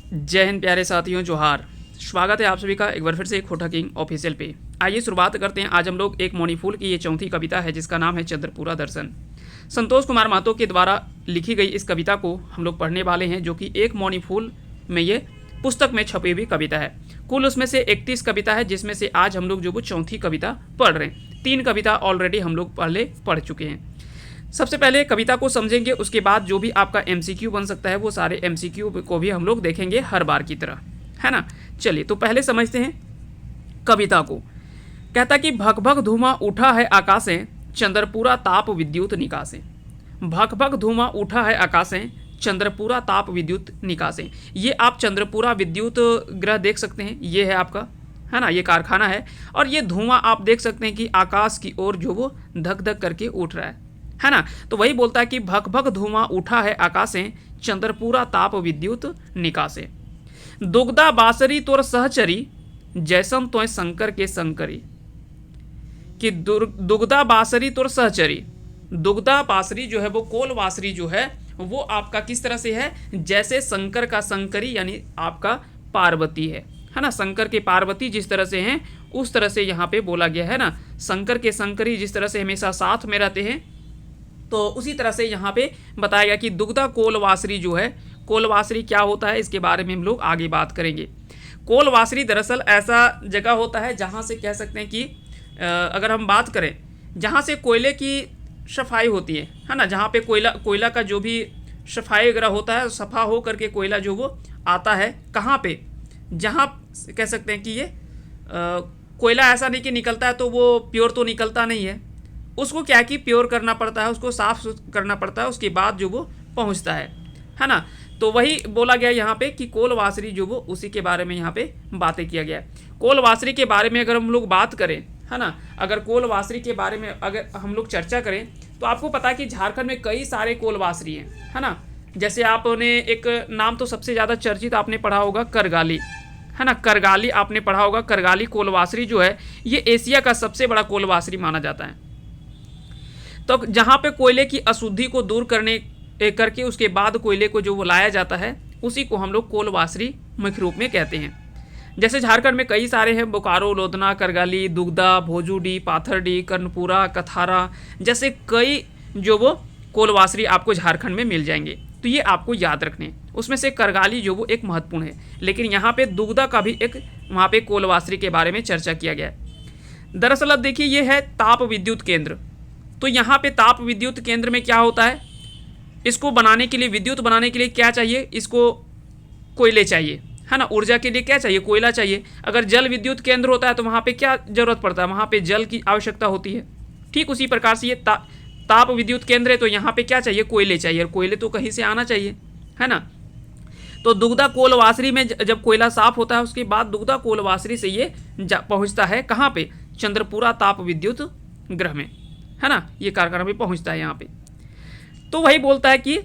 जय हिंद प्यारे साथियों, जोहार। स्वागत है आप सभी का एक बार फिर से खोटा किंग ऑफिशियल पे। आइए शुरुआत करते हैं। आज हम लोग एक मौनीफूल की ये चौथी कविता है जिसका नाम है चंद्रपूरा दर्शन। संतोष कुमार महतो के द्वारा लिखी गई इस कविता को हम लोग पढ़ने वाले हैं, जो कि एक मौनीफूल में ये पुस्तक में छपी हुई कविता है। कुल उसमें से 31 कविता है, जिसमें से आज हम लोग जो वो चौथी कविता पढ़ रहे हैं। 3 कविता ऑलरेडी हम लोग पहले पढ़ चुके हैं। सबसे पहले कविता को समझेंगे, उसके बाद जो भी आपका एमसीक्यू बन सकता है वो सारे एमसीक्यू को भी हम लोग देखेंगे हर बार की तरह, है ना। चलिए तो पहले समझते हैं कविता को। कहता कि भक भक धुआं उठा है आकाशें, चंद्रपूरा ताप विद्युत निकासें। भक भक धुआं उठा है आकाशें, चंद्रपूरा ताप विद्युत निकासें। ये आप चंद्रपूरा विद्युत ग्रह देख सकते हैं, ये है आपका, है ना, ये कारखाना है। और ये धुआं आप देख सकते हैं कि आकाश की ओर जो वो धक धक करके उठ रहा है ना। तो वही बोलता है कि भक भक धुआं उठा है आकाशें, चंद्रपूरा ताप विद्युत निकासे। दुग्धा बासरी तोर सहचरी, जैसम तोय शंकर के शंकरी। कि दुग्धा बासरी तोर सहचरी। दुग्धा बासरी जो है वो कोल बासरी जो है वो आपका किस तरह से है, जैसे शंकर का शंकरी यानी आपका पार्वती है ना। शंकर के पार्वती जिस तरह से हैं उस तरह से यहाँ पे बोला गया है ना। शंकर के शंकरी जिस तरह से हमेशा साथ में रहते हैं, तो उसी तरह से यहाँ पे बताया गया कि दुग्धा कोलवासरी जो है, कोलवासरी क्या होता है इसके बारे में हम लोग आगे बात करेंगे। कोलवासरी दरअसल ऐसा जगह होता है जहाँ से कह सकते हैं कि अगर हम बात करें जहाँ से कोयले की सफाई होती है ना, जहाँ पे कोयला का जो भी सफाई वगैरह होता है, सफा हो करके कोयला जो वो आता है कहाँ पे, जहाँ कह सकते हैं कि ये कोयला ऐसा नहीं कि निकलता है तो वो प्योर तो निकलता नहीं है, उसको क्या कि प्योर करना पड़ता है, उसको साफ करना पड़ता है, उसके बाद जो वो पहुंचता है ना। तो वही बोला गया यहाँ पे कि कोलवासरी जो वो उसी के बारे में यहाँ पे बातें किया गया है। कोलवासरी के बारे में अगर हम लोग बात करें, है ना, अगर कोलवासरी के बारे में अगर हम लोग चर्चा करें तो आपको पता है कि झारखंड में कई सारे कोलवासरी हैं, है ना। जैसे आपने एक नाम तो सबसे ज़्यादा चर्चित आपने पढ़ा होगा करगाली, है ना। करगाली आपने पढ़ा होगा। करगाली कोलवासरी जो है ये एशिया का सबसे बड़ा कोलवासरी माना जाता है। तो जहाँ पे कोयले की अशुद्धि को दूर करके उसके बाद कोयले को जो वो लाया जाता है उसी को हम लोग कोलवासरी मुख्य रूप में कहते हैं। जैसे झारखंड में कई सारे हैं, बोकारो, लोधना, करगाली, दुग्धा, भोजूडी, पाथरडी, कर्णपुरा, कथारा जैसे कई जो वो कोलवासरी आपको झारखंड में मिल जाएंगे। तो ये आपको याद रखने, उसमें से करगाली जो वो एक महत्वपूर्ण है। लेकिन यहाँ पे दुग्धा का भी एक वहाँ पे कोलवासरी के बारे में चर्चा किया गया है। दरअसल अब देखिए ये है ताप विद्युत केंद्र। तो यहाँ पे ताप विद्युत केंद्र में क्या होता है, इसको बनाने के लिए, विद्युत बनाने के लिए क्या चाहिए, इसको कोयले चाहिए, है ना। ऊर्जा के लिए क्या चाहिए, कोयला चाहिए। अगर जल विद्युत केंद्र होता है तो वहाँ पे क्या जरूरत पड़ता है, वहाँ पे जल की आवश्यकता होती है। ठीक उसी प्रकार से ये ताप विद्युत केंद्र है तो यहाँ पे क्या चाहिए, कोयले चाहिए, और कोयले तो कहीं से आना चाहिए, है ना। तो दुग्धा कोलवासरी में जब कोयला साफ होता है उसके बाद दुग्धा कोलवासरी से ये पहुँचता है कहाँ पे, चंद्रपूरा ताप विद्युत ग्रह में, है ना। ये कारखाना भी पहुंचता है यहाँ पे। तो वही बोलता है कि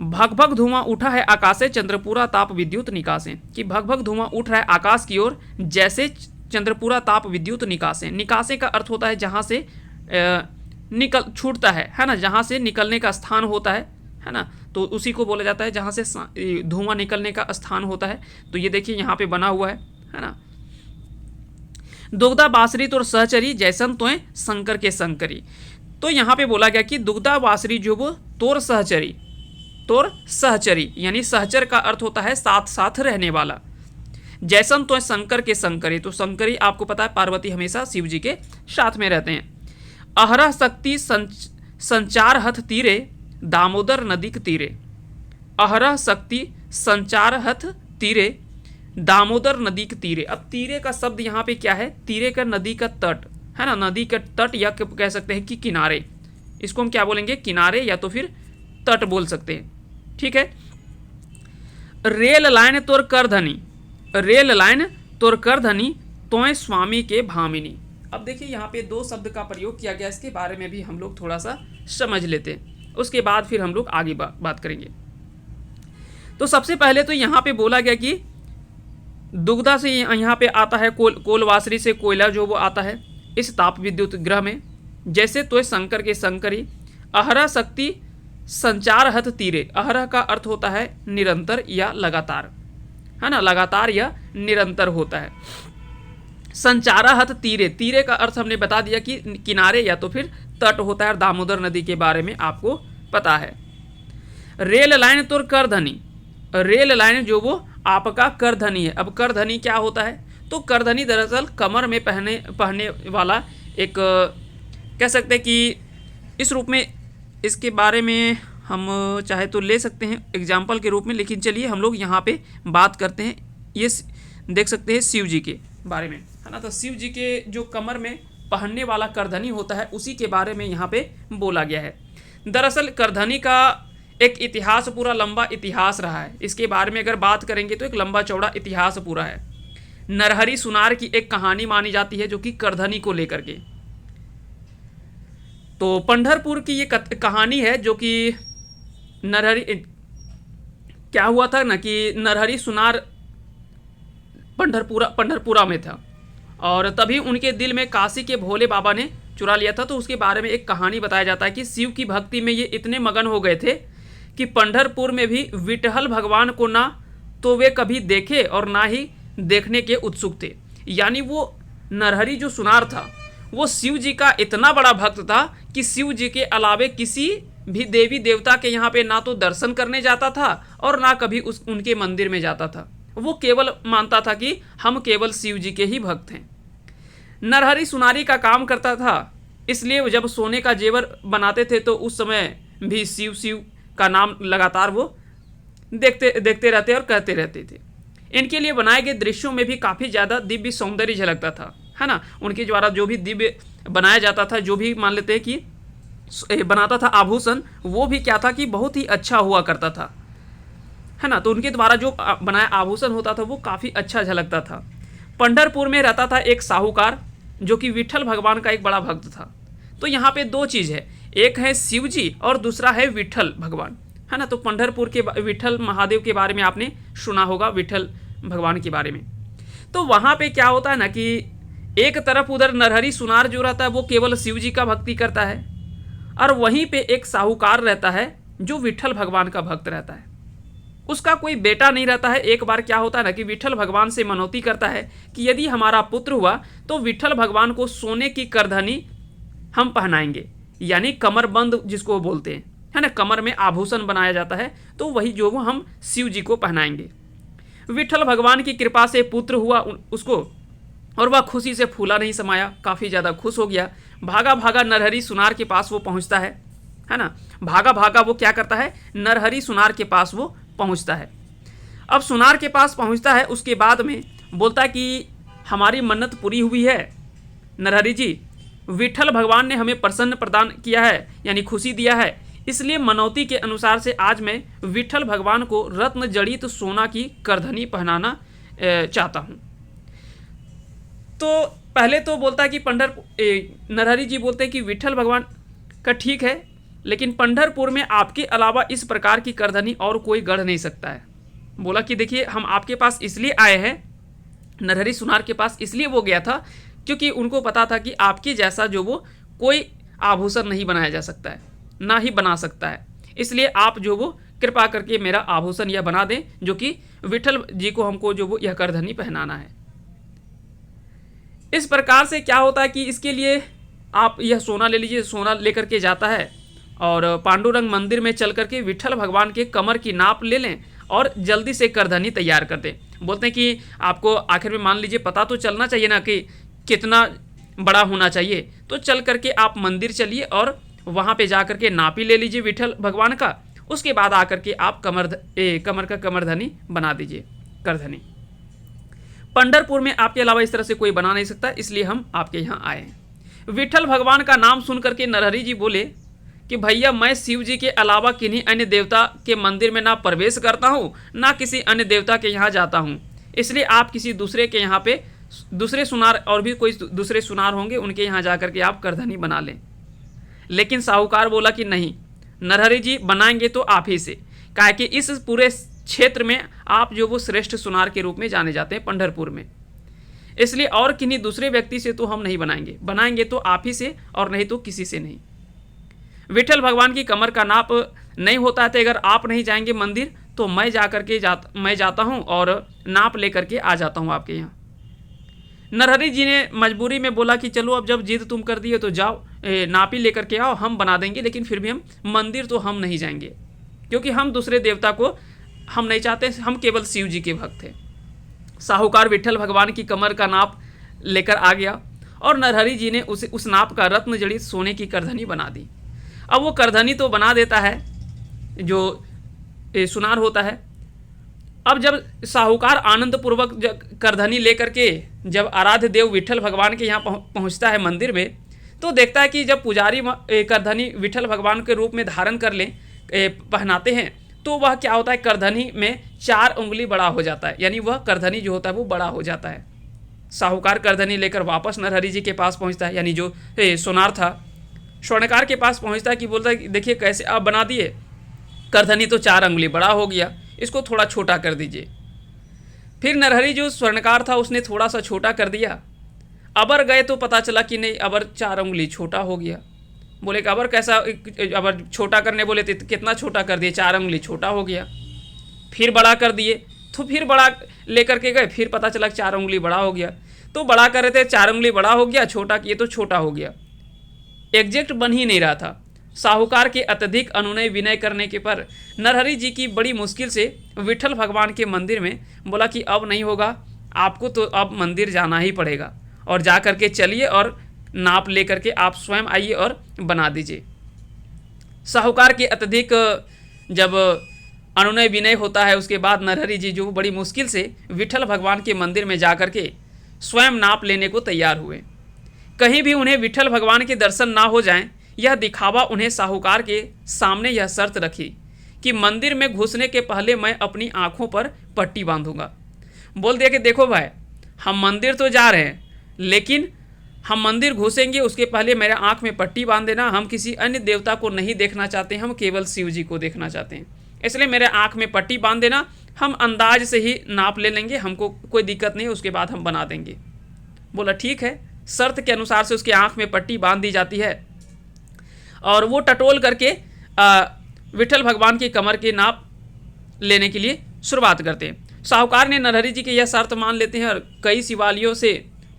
भग भग धुआं उठा है आकाश से, चंद्रपूरा ताप विद्युत निकासें। कि भग भग धुआं उठ रहा है आकाश की ओर, जैसे चंद्रपूरा ताप विद्युत निकासें। निकासें का अर्थ होता है जहाँ से निकल छूटता है ना, जहाँ से निकलने का स्थान होता है ना। तो उसी को बोला जाता है जहाँ से धुआं निकलने का स्थान होता है। तो ये देखिए यहाँ पे बना हुआ है ना। दुग्धा बासरी तोर सहचरी, जैसन तोय शंकर के शंकरी। तो यहाँ पे बोला गया कि दुग्धा बासरी जो वो तोर सहचरी यानी सहचर का अर्थ होता है साथ साथ रहने वाला। जैसन तोय शंकर के शंकरी, तो शंकरी आपको पता है पार्वती हमेशा शिव जी के साथ में रहते हैं। अहरह शक्ति संचार हथ तीरे, दामोदर नदी के तीरे। अहरह शक्ति संचार हथ तीरे, दामोदर नदी के तीरे। अब तीरे का शब्द यहाँ पे क्या है, तीरे का नदी का तट, है ना, नदी का तट, या कह सकते हैं कि किनारे। इसको हम क्या बोलेंगे, किनारे या तो फिर तट बोल सकते हैं। ठीक है। रेल लाइन तोर कर धनी, रेल लाइन तोर कर धनी, तोय स्वामी के भामिनी। अब देखिए यहाँ पे 2 शब्द का प्रयोग किया गया, इसके बारे में भी हम लोग थोड़ा सा समझ लेते हैं, उसके बाद फिर हम लोग आगे बात करेंगे। तो सबसे पहले तो यहाँ पे बोला गया कि दुग्धा से यहाँ पे आता है कोलवासरी से कोयला जो वो आता है इस ताप विद्युत ग्रह में, जैसे तो शंकर के शंकरी। अहरा शक्ति संचार हथ तीरे। अहरा का अर्थ होता है निरंतर या लगातार, है ना, लगातार यह निरंतर होता है। संचाराहत तीरे, तीरे का अर्थ हमने बता दिया कि किनारे या तो फिर तट होता है। दामोदर नदी के बारे में आपको पता है। रेल लाइन तो करधनी, रेल लाइन जो वो आपका करधनी है। अब करधनी क्या होता है? तो करधनी दरअसल कमर में पहनने वाला एक, कह सकते हैं कि इस रूप में इसके बारे में हम चाहे तो ले सकते हैं एग्जाम्पल के रूप में, लेकिन चलिए हम लोग यहाँ पे बात करते हैं। ये देख सकते हैं शिव जी के बारे में, है ना। तो शिव जी के जो कमर में पहनने वाला करधनी होता है उसी के बारे में यहाँ पे बोला गया है। दरअसल करधनी का एक इतिहास, पूरा लंबा इतिहास रहा है। इसके बारे में अगर बात करेंगे तो एक लंबा चौड़ा इतिहास पूरा है। नरहरि सुनार की एक कहानी मानी जाती है जो कि करधनी को लेकर के। तो पंढरपुर की ये कहानी है जो कि नरहरि, क्या हुआ था ना कि नरहरि सुनार पंढरपुरा में था और तभी उनके दिल में काशी के भोले बाबा ने चुरा लिया था। तो उसके बारे में एक कहानी बताया जाता है कि शिव की भक्ति में ये इतने मगन हो गए थे कि पंढरपुर में भी विठल भगवान को ना तो वे कभी देखे और ना ही देखने के उत्सुक थे। यानी वो नरहरि जो सुनार था वो शिव जी का इतना बड़ा भक्त था कि शिव जी के अलावे किसी भी देवी देवता के यहाँ पे ना तो दर्शन करने जाता था और ना कभी उनके मंदिर में जाता था। वो केवल मानता था कि हम केवल शिव जी के ही भक्त हैं। नरहरि सुनारी का काम करता था, इसलिए जब सोने का जेवर बनाते थे तो उस समय भी शिव शिव का नाम लगातार वो देखते रहते और कहते रहते थे। इनके लिए बनाए गए दृश्यों में भी काफ़ी ज़्यादा दिव्य सौंदर्य झलकता था, है ना। उनके द्वारा जो भी दिव्य बनाया जाता था, जो भी मान लेते हैं कि बनाता था आभूषण, वो भी क्या था कि बहुत ही अच्छा हुआ करता था, है ना। तो उनके द्वारा जो बनाया आभूषण होता था वो काफ़ी अच्छा झलकता था। पंढरपुर में रहता था एक साहूकार जो कि विठल भगवान का एक बड़ा भक्त था। तो यहाँ पे दो चीज़ है, एक है शिव जी और दूसरा है विठल भगवान, है ना। तो पंढरपुर के विठल महादेव के बारे में आपने सुना होगा, विठल भगवान के बारे में। तो वहाँ पे क्या होता है ना कि एक तरफ उधर नरहरि सुनार जो रहता है वो केवल शिव जी का भक्ति करता है और वहीं पे एक साहूकार रहता है जो विठल भगवान का भक्त रहता है। उसका कोई बेटा नहीं रहता है। एक बार क्या होता है ना कि विठल भगवान से मनौती करता है कि यदि हमारा पुत्र हुआ तो विठल भगवान को सोने की करधनी हम पहनाएंगे, यानी कमरबंद जिसको बोलते हैं, है ना। कमर में आभूषण बनाया जाता है तो वही जो वो हम शिव जी को पहनाएंगे। विठल भगवान की कृपा से पुत्र हुआ उसको और वह खुशी से फूला नहीं समाया, काफ़ी ज़्यादा खुश हो गया। भागा भागा नरहरि सुनार के पास वो पहुंचता है ना। भागा भागा वो क्या करता है, नरहरि सुनार के पास वो पहुंचता है। अब सुनार के पास पहुंचता है, उसके बाद में बोलता है कि हमारी मन्नत पूरी हुई है नरहरि जी, विठल भगवान ने हमें प्रसन्न प्रदान किया है, यानी खुशी दिया है, इसलिए मनौती के अनुसार से आज मैं विठल भगवान को रत्न जड़ित सोना की करधनी पहनाना चाहता हूँ। तो पहले तो बोलता है कि नरहरि जी बोलते हैं कि विठल भगवान का ठीक है, लेकिन पंढरपुर में आपके अलावा इस प्रकार की करधनी और कोई गढ़ नहीं सकता है। बोला कि देखिए हम आपके पास इसलिए आए हैं, नरहरि सुनार के पास इसलिए वो गया था क्योंकि उनको पता था कि आपके जैसा जो वो कोई आभूषण नहीं बनाया जा सकता है, ना ही बना सकता है। इसलिए आप जो वो कृपा करके मेरा आभूषण यह बना दें जो कि विठल जी को हमको जो वो यह करधनी पहनाना है। इस प्रकार से क्या होता है कि इसके लिए आप यह सोना ले लीजिए। सोना लेकर के जाता है और पांडुरंग मंदिर में चल करके विठल भगवान के कमर की नाप ले लें और जल्दी से करधनी तैयार कर दें। बोलते हैं कि आपको आखिर में मान लीजिए पता तो चलना चाहिए ना कि कितना बड़ा होना चाहिए, तो चल करके आप मंदिर चलिए और वहाँ पे जा करके नापी ले लीजिए विठल भगवान का। उसके बाद आकर के आप कमर का कमरधनी बना दीजिए, करधनी। पंढरपुर में आपके अलावा इस तरह से कोई बना नहीं सकता, इसलिए हम आपके यहाँ आए हैं। विठल भगवान का नाम सुन करके नरहरि जी बोले कि भैया मैं शिव जी के अलावा किन्हीं अन्य देवता के मंदिर में ना प्रवेश करता हूँ, ना किसी अन्य देवता के यहाँ जाता हूँ, इसलिए आप किसी दूसरे के यहाँ पे दूसरे सुनार और भी कोई दूसरे सुनार होंगे उनके यहाँ जा करके आप करधनी बना लें। लेकिन साहूकार बोला कि नहीं नरहरि जी, बनाएंगे तो आप ही से, काहे कि इस पूरे क्षेत्र में आप जो वो श्रेष्ठ सुनार के रूप में जाने जाते हैं पंढरपुर में, इसलिए और किन्हीं दूसरे व्यक्ति से तो हम नहीं बनाएंगे, बनाएंगे तो आप ही से और नहीं तो किसी से नहीं। विठल भगवान की कमर का नाप नहीं होता है तो अगर आप नहीं जाएंगे मंदिर तो मैं जाता हूँ और नाप लेकर के आ जाता हूँ आपके यहाँ। नरहरि जी ने मजबूरी में बोला कि चलो अब जब जिद तुम कर दिए तो जाओ, नाप ही लेकर के आओ, हम बना देंगे, लेकिन फिर भी हम मंदिर तो हम नहीं जाएंगे, क्योंकि हम दूसरे देवता को हम नहीं चाहते, हम केवल शिव जी के भक्त थे। साहूकार विट्ठल भगवान की कमर का नाप लेकर आ गया और नरहरि जी ने उस नाप का रत्न जड़ित सोने की करधनी बना दी। अब वो करधनी तो बना देता है जो सुनार होता है। अब जब साहूकार आनंद पूर्वक करधनी लेकर के जब आराध्य देव विट्ठल भगवान के यहाँ पहुँचता है मंदिर में, तो देखता है कि जब पुजारी करधनी विट्ठल भगवान के रूप में धारण कर लें, पहनाते हैं, तो वह क्या होता है, करधनी में 4 उंगली बड़ा हो जाता है, यानी वह करधनी जो होता है वो बड़ा हो जाता है। साहूकार करधनी लेकर वापस नरहरि जी के पास पहुँचता है, यानी जो सोनार था स्वर्णकार के पास पहुँचता है कि बोलता है कि देखिए कैसे आप बना दिए, करधनी तो 4 उंगली बड़ा हो गया, इसको थोड़ा छोटा कर दीजिए। फिर नरहरि जो स्वर्णकार था उसने थोड़ा सा छोटा कर दिया। अबर गए तो पता चला कि नहीं, अबर 4 उंगली छोटा हो गया। बोले कि अबर कैसा, अबर छोटा करने बोले तो कितना छोटा कर दिए, 4 उंगली छोटा हो गया। फिर बड़ा कर दिए, तो फिर बड़ा लेकर के गए, फिर पता चला कि 4 उंगली बड़ा हो गया। तो बड़ा कर रहे थे, 4 उंगली बड़ा हो गया, छोटा किए तो छोटा हो गया, एग्जैक्ट बन ही नहीं रहा था। साहूकार के अत्यधिक अनुनय विनय करने के पर नरहरि जी की बड़ी मुश्किल से विट्ठल भगवान के मंदिर में बोला कि अब नहीं होगा, आपको तो अब मंदिर जाना ही पड़ेगा, और जा कर के चलिए और नाप लेकर के आप स्वयं आइए और बना दीजिए। साहूकार के अत्यधिक जब अनुनय विनय होता है, उसके बाद नरहरि जी जो बड़ी मुश्किल से विट्ठल भगवान के मंदिर में जा कर के स्वयं नाप लेने को तैयार हुए। कहीं भी उन्हें विट्ठल भगवान के दर्शन ना हो जाएं, यह दिखावा उन्हें साहूकार के सामने यह शर्त रखी कि मंदिर में घुसने के पहले मैं अपनी आंखों पर पट्टी बांधूंगा। बोल दिया कि देखो भाई, हम मंदिर तो जा रहे हैं, लेकिन हम मंदिर घुसेंगे उसके पहले मेरे आंख में पट्टी बांध देना। हम किसी अन्य देवता को नहीं देखना चाहते, हम केवल शिव जी को देखना चाहते हैं, इसलिए मेरे आंख में पट्टी बांध देना। हम अंदाज से ही नाप ले लेंगे, हमको कोई दिक्कत नहीं, उसके बाद हम बना देंगे। बोला ठीक है। शर्त के अनुसार से उसकी आंख में पट्टी बांध दी जाती है और वो टटोल करके विट्ठल भगवान की कमर के नाप लेने के लिए शुरुआत करते हैं। साहूकार ने नरहरि जी की यह शर्त मान लेते हैं और कई शिवालयों से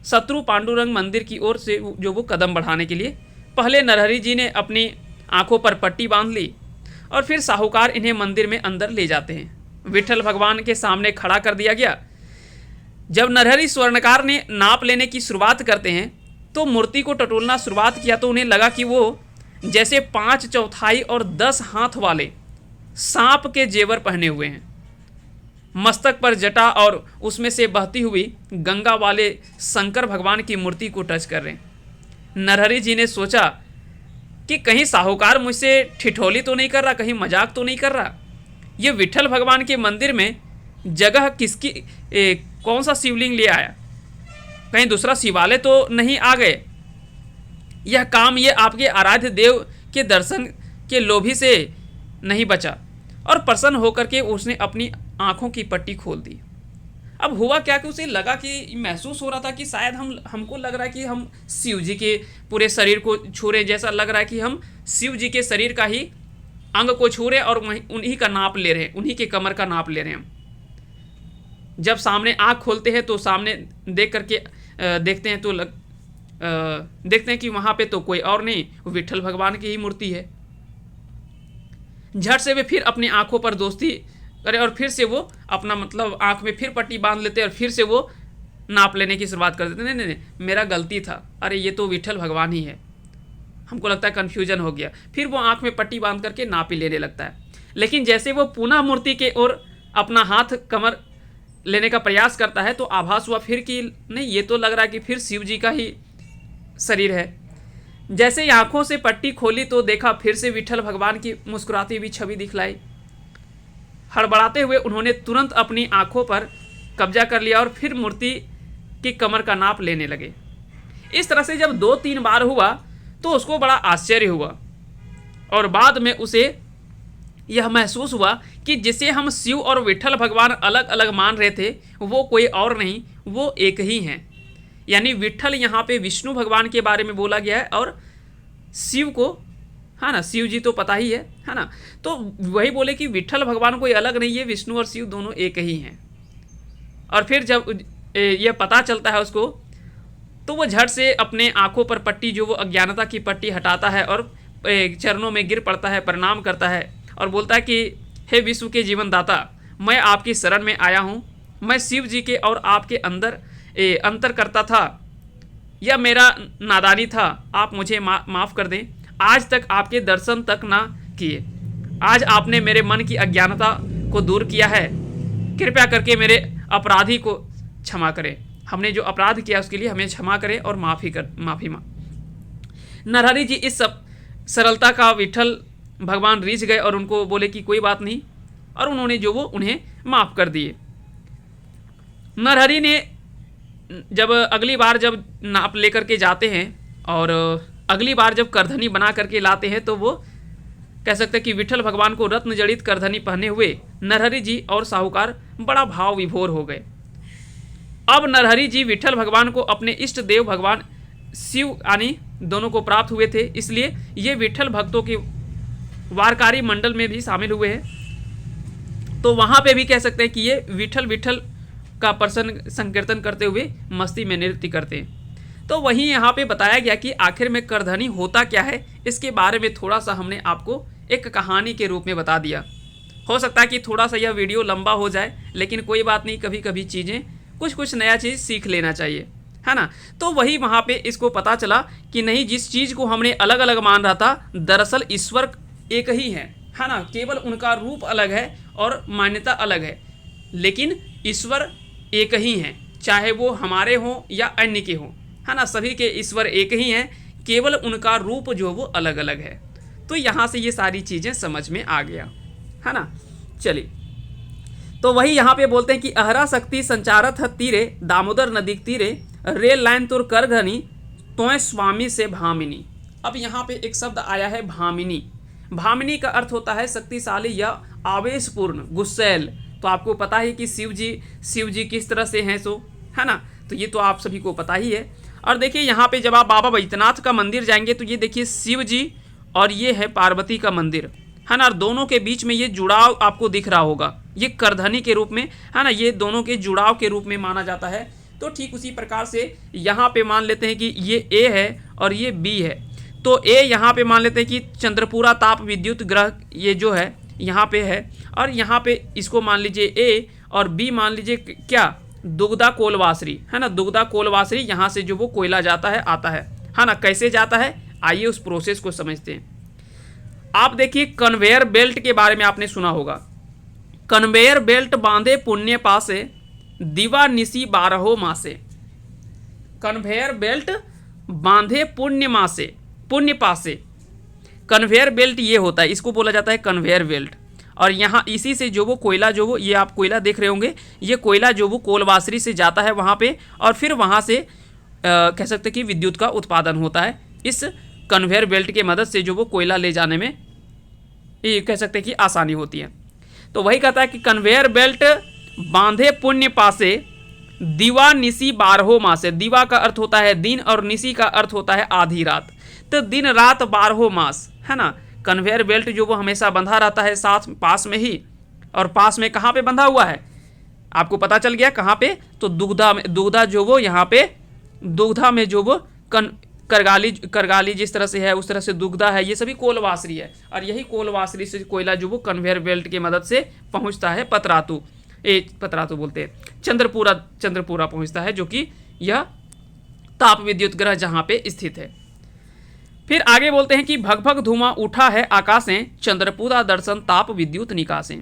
शत्रु पांडुरंग मंदिर की ओर से जो वो कदम बढ़ाने के लिए पहले नरहरि जी ने अपनी आंखों पर पट्टी बांध ली और फिर साहूकार इन्हें मंदिर में अंदर ले जाते हैं। विट्ठल भगवान के सामने खड़ा कर दिया गया। जब नरहरि स्वर्णकार ने नाप लेने की शुरुआत करते हैं तो मूर्ति को टटोलना शुरुआत किया तो उन्हें लगा कि वो जैसे 5 चौथाई और 10 हाथ वाले सांप के जेवर पहने हुए हैं, मस्तक पर जटा और उसमें से बहती हुई गंगा वाले शंकर भगवान की मूर्ति को टच कर रहे हैं। नरहरि जी ने सोचा कि कहीं साहूकार मुझसे ठिठोली तो नहीं कर रहा, कहीं मजाक तो नहीं कर रहा। ये विट्ठल भगवान के मंदिर में जगह किसकी, कौन सा शिवलिंग ले आया, कहीं दूसरा शिवालय तो नहीं आ गए। यह काम ये आपके आराध्य देव के दर्शन के लोभी से नहीं बचा। और प्रसन्न होकर के उसने अपनी आंखों की पट्टी खोल दी। अब हुआ क्या कि उसे लगा कि महसूस हो रहा था कि शायद हमको लग रहा है कि हम शिव जी के पूरे शरीर को छू रहे, जैसा लग रहा है कि हम शिव जी के शरीर का ही अंग को छू रहे और वहीं उन्हीं का नाप ले रहे हैं, उन्हीं के कमर का नाप ले रहे हैं हम। जब सामने आँख खोलते हैं तो सामने देख करके देखते हैं तो देखते हैं कि वहाँ पे तो कोई और नहीं, विट्ठल भगवान की ही मूर्ति है। झट से वे फिर अपनी आंखों पर दोस्ती करे और फिर से वो अपना मतलब आंख में फिर पट्टी बांध लेते और फिर से वो नाप लेने की शुरुआत कर देते। नहीं नहीं नहीं, मेरा गलती था, अरे ये तो विट्ठल भगवान ही है, हमको लगता है कन्फ्यूजन हो गया। फिर वो आंख में पट्टी बांध करके नाप ही लेने लगता है। लेकिन जैसे वो पुनः मूर्ति के ओर अपना हाथ कमर लेने का प्रयास करता है तो आभास हुआ फिर कि नहीं, ये तो लग रहा है कि फिर शिव जी का ही शरीर है। जैसे ही आंखों से पट्टी खोली तो देखा फिर से विट्ठल भगवान की मुस्कुराती हुई छवि दिखलाई। हड़बड़ाते हुए उन्होंने तुरंत अपनी आंखों पर कब्जा कर लिया और फिर मूर्ति की कमर का नाप लेने लगे। इस तरह से जब 2-3 बार हुआ तो उसको बड़ा आश्चर्य हुआ और बाद में उसे यह महसूस हुआ कि जिसे हम शिव और विट्ठल भगवान अलग अलग मान रहे थे वो कोई और नहीं, वो एक ही हैं। यानी विट्ठल यहाँ पे विष्णु भगवान के बारे में बोला गया है और शिव को है ना, शिव जी तो पता ही है ना। तो वही बोले कि विट्ठल भगवान कोई अलग नहीं है, विष्णु और शिव दोनों एक ही हैं। और फिर जब यह पता चलता है उसको, तो वो झट से अपने आंखों पर पट्टी, जो वो अज्ञानता की पट्टी हटाता है और चरणों में गिर पड़ता है, प्रणाम करता है और बोलता है कि हे विश्व के जीवन दाता, मैं आपकी शरण में आया हूँ। मैं शिव जी के और आपके अंदर अंतर करता था, यह मेरा नादानी था, आप मुझे माफ़ कर दें। आज तक आपके दर्शन तक ना किए, आज आपने मेरे मन की अज्ञानता को दूर किया है, कृपया करके मेरे अपराधी को क्षमा करें। हमने जो अपराध किया उसके लिए हमें क्षमा करें और माफ़ी नरहरि जी इस सब सरलता का विट्ठल भगवान रीझ गए और उनको बोले कि कोई बात नहीं, और उन्होंने जो वो उन्हें माफ़ कर दिए। नरहरि ने जब अगली बार जब नाप लेकर के जाते हैं और अगली बार जब करधनी बना करके लाते हैं, तो वो कह सकते हैं कि विट्ठल भगवान को रत्न जड़ित करधनी पहने हुए नरहरि जी और साहूकार बड़ा भाव विभोर हो गए। अब नरहरि जी विट्ठल भगवान को अपने इष्ट देव भगवान शिव यानी दोनों को प्राप्त हुए थे, इसलिए ये विट्ठल भक्तों के वारकारी मंडल में भी शामिल हुए हैं। तो वहाँ पे भी कह सकते हैं कि ये विट्ठल विट्ठल का प्रसन्न संकीर्तन करते हुए मस्ती में नृत्य करते हैं। तो वहीं यहाँ पे बताया गया कि आखिर में करधनी होता क्या है, इसके बारे में थोड़ा सा हमने आपको एक कहानी के रूप में बता दिया। हो सकता है कि थोड़ा सा यह वीडियो लंबा हो जाए, लेकिन कोई बात नहीं, कभी कभी चीज़ें कुछ नया चीज़ सीख लेना चाहिए, है ना। तो वही वहाँ पे इसको पता चला कि नहीं, जिस चीज़ को हमने अलग अलग मान रहा था, दरअसल ईश्वर एक ही है ना। केवल उनका रूप अलग है और मान्यता अलग है, लेकिन ईश्वर एक ही हैं, चाहे वो हमारे हों या अन्य के हों, है ना। सभी के ईश्वर एक ही हैं, केवल उनका रूप जो वो अलग अलग है। तो यहाँ से ये सारी चीज़ें समझ में आ गया, है ना। चलिए, तो वही यहाँ पे बोलते हैं कि अहरा शक्ति संचारत है तीरे, दामोदर नदी तीरे, रेल लाइन तुर करघनी, तोय स्वामी से भामिनी। अब यहाँ पे एक शब्द आया है भामिनी। भामिनी का अर्थ होता है शक्तिशाली या आवेशपूर्ण, गुस्सैल। तो आपको पता है कि शिव जी किस तरह से हैं, सो है ना। तो ये तो आप सभी को पता ही है। और देखिए यहाँ पे जब आप बाबा बैद्यनाथ का मंदिर जाएंगे, तो ये देखिए शिव जी और ये है पार्वती का मंदिर, है ना। और दोनों के बीच में ये जुड़ाव आपको दिख रहा होगा, ये करधनी के रूप में, है ना। ये दोनों के जुड़ाव के रूप में माना जाता है। तो ठीक उसी प्रकार से यहाँ पे मान लेते हैं कि ये ए है और ये बी है। तो ए यहाँ पे मान लेते हैं कि चंद्रपुरा ताप विद्युत ग्रह ये जो है यहाँ पे है, और यहाँ पे इसको मान लीजिए ए, और बी मान लीजिए क्या, दुग्धा कोलवासरी, है ना। दुग्धा कोलवासरी यहाँ से जो वो कोयला जाता है आता है ना। कैसे जाता है, आइए उस प्रोसेस को समझते हैं। आप देखिए कन्वेयर बेल्ट के बारे में आपने सुना होगा। कन्वेयर बेल्ट बांधे पुण्य पासे, दिवा निसी 12 मासे। कन्वेयर बेल्ट बांधे पुण्य पासे। कन्वेयर बेल्ट ये होता है, इसको बोला जाता है कन्वेयर बेल्ट। और यहाँ इसी से जो वो कोयला, जो वो ये आप कोयला देख रहे होंगे, ये कोयला जो वो कोलवासरी से जाता है वहाँ पे, और फिर वहाँ से कह सकते हैं कि विद्युत का उत्पादन होता है। इस कन्वेयर बेल्ट के मदद से जो वो कोयला ले जाने में ये कह सकते हैं कि आसानी होती है। तो वही कहता है कि कन्वेयर बेल्ट बांधे पुण्य पासे, दिवा निसी 12 मासे। दिवा का अर्थ होता है दिन और निसी का अर्थ होता है आधी रात। तो दिन रात 12 मास, है ना। कन्वेयर बेल्ट जो वो हमेशा बंधा रहता है साथ पास में ही, और पास में कहाँ पे बंधा हुआ है आपको पता चल गया कहाँ पे, तो दुग्धा जो वो यहाँ पे दुग्धा में जो वो करगाली जिस तरह से है उस तरह से दुग्धा है, ये सभी कोलवासरी है। और यही कोलवासरी से कोयला जो वो कन्वेयर बेल्ट की मदद से पहुंचता है पतरातू बोलते हैं चंद्रपुरा पहुंचता है, जो कि यह ताप विद्युत ग्रह जहां पे स्थित है। फिर आगे बोलते हैं कि भगभग धुआं उठा है आकाशें, चंद्रपुरा दर्शन ताप विद्युत निकासें।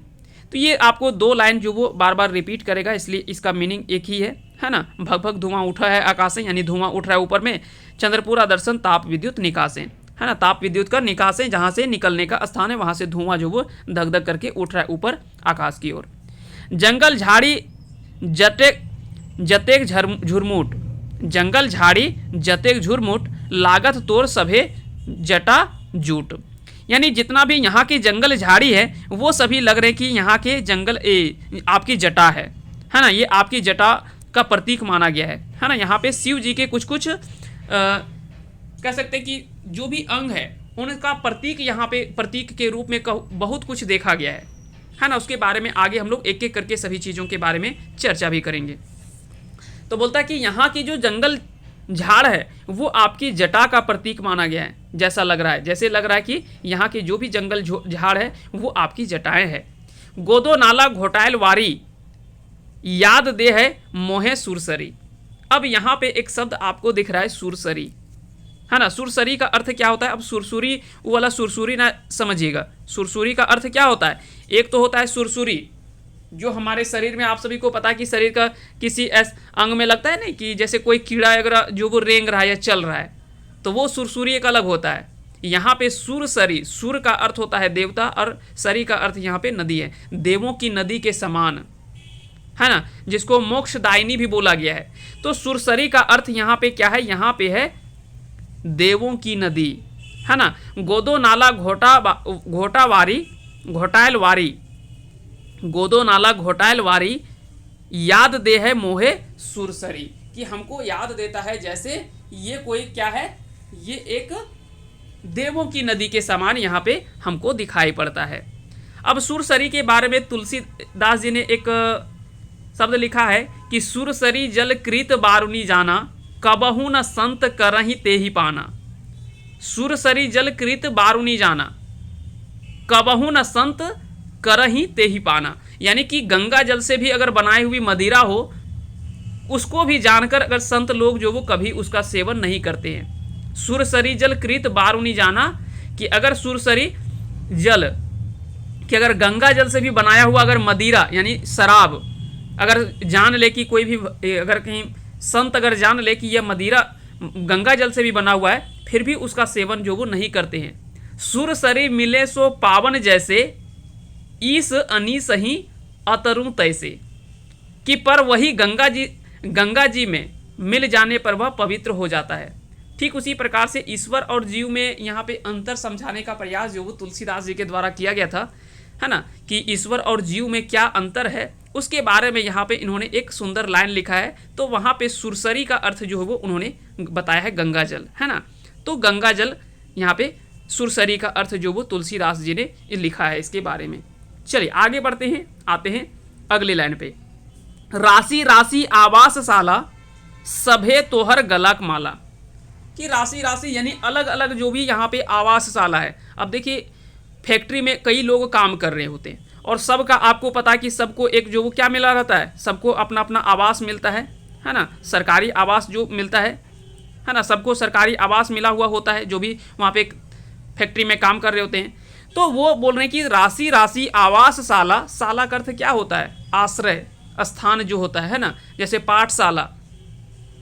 तो ये आपको 2 लाइन जो वो बार बार रिपीट करेगा, इसलिए इसका मीनिंग एक ही है ना। भगभग धुआं उठा है आकाशें, यानी धुआं उठ रहा है ऊपर में, चंद्रपुरा दर्शन ताप विद्युत निकासें, है ना। ताप विद्युत का निकासें जहाँ से निकलने का स्थान है, वहाँ से धुआं जो वो धक धक करके उठ रहा है ऊपर आकाश की ओर। जंगल झाड़ी जतेक झुरमुट, जंगल झाड़ी जतेक झुरमुट, लागत तोर सभे जटा जूट। यानी जितना भी यहाँ की जंगल झाड़ी है वो सभी लग रहे कि यहाँ के जंगल आपकी जटा है ना। ये आपकी जटा का प्रतीक माना गया है ना। यहाँ पे शिव जी के कुछ कह सकते हैं कि जो भी अंग है उनका प्रतीक यहाँ पे प्रतीक के रूप में बहुत कुछ देखा गया है ना। उसके बारे में आगे हम लोग एक एक करके सभी चीज़ों के बारे में चर्चा भी करेंगे। तो बोलता है कि यहाँ की जो जंगल झाड़ है वो आपकी जटा का प्रतीक माना गया है, जैसा लग रहा है, जैसे लग रहा है कि यहाँ के जो भी जंगल झाड़ है वो आपकी जटाएं हैं। गोदो नाला घोटायल वारी याद दे है मोहे सुरसरी। अब यहाँ पे एक शब्द आपको दिख रहा है सुरसरी, है ना। सुरसरी का अर्थ क्या होता है? अब सुरसुरी वो वाला सुरसुरी ना समझिएगा। सुरसुरी का अर्थ क्या होता है? एक तो होता है सुरसुरी जो हमारे शरीर में, आप सभी को पता है कि शरीर का किसी अंग में लगता है नहीं कि जैसे कोई कीड़ा अगर जो वो रेंग रहा है या चल रहा है, तो वो सुरसुरी एक अलग होता है। यहाँ पे सुरसरी, सुर का अर्थ होता है देवता और सरी का अर्थ यहाँ पे नदी है, देवों की नदी के समान, है ना, जिसको मोक्षदायिनी भी बोला गया है। तो सुरसरी का अर्थ यहाँ पे क्या है? यहाँ पे है देवों की नदी, है ना। गोदो नाला घोटायल वारी, गोदो नाला घोटायल वारी याद दे है मोहे सुरसरी, कि हमको याद देता है जैसे ये कोई क्या है, ये एक देवों की नदी के समान यहाँ पे हमको दिखाई पड़ता है। अब सुरसरी के बारे में तुलसीदास जी ने एक शब्द लिखा है कि सुरसरी जल कृत बारुनी जाना, कबहू न संत करही ते ही पाना। सुरसरी जल कृत बारुनी जाना, कबहू न संत करही ते ही पाना, यानी कि गंगा जल से भी अगर बनाई हुई मदिरा हो उसको भी जानकर अगर संत लोग जो वो कभी उसका सेवन नहीं करते हैं। सुरसरी जल कृत बारुनी जाना, कि अगर सुरसरी जल, कि अगर गंगा जल से भी बनाया हुआ अगर मदिरा यानी शराब अगर जान ले कि कोई भी, अगर कहीं संत अगर जान ले कि यह मदिरा गंगा जल से भी बना हुआ है, फिर भी उसका सेवन जो वो नहीं करते हैं। सुरसरी मिले सो पावन जैसे, ईस अनी सही अतरु तैसे, कि पर वही गंगा जी में मिल जाने पर वह पवित्र हो जाता है। ठीक उसी प्रकार से ईश्वर और जीव में यहाँ पे अंतर समझाने का प्रयास जो वो तुलसीदास जी के द्वारा किया गया था, है ना, कि ईश्वर और जीव में क्या अंतर है, उसके बारे में यहाँ पे इन्होंने एक सुंदर लाइन लिखा है। तो वहाँ पे सुरसरी का अर्थ जो है वो उन्होंने बताया है गंगा जल, है ना। तो गंगा जल यहाँ पे सुरसरी का अर्थ जो वो तुलसीदास जी ने लिखा है इसके बारे में। चलिए आगे बढ़ते हैं, आते हैं अगली लाइन पे। राशि राशि आवास साला, सभे तोहर गलक माला, कि राशि राशि यानी अलग अलग जो भी यहाँ पे आवास शाला है। अब देखिए फैक्ट्री में कई लोग काम कर रहे होते हैं और सबका आपको पता है कि सबको एक जो वो क्या मिला रहता है, सबको अपना अपना आवास मिलता है ना, सरकारी आवास जो मिलता है ना, सबको सरकारी आवास मिला हुआ होता है जो भी वहाँ पे फैक्ट्री में काम कर रहे होते हैं। तो वो बोल रहे हैं कि राशि राशि आवास शाला, शाला का अर्थ क्या होता है? आश्रय स्थान जो होता है ना, जैसे पाठशाला,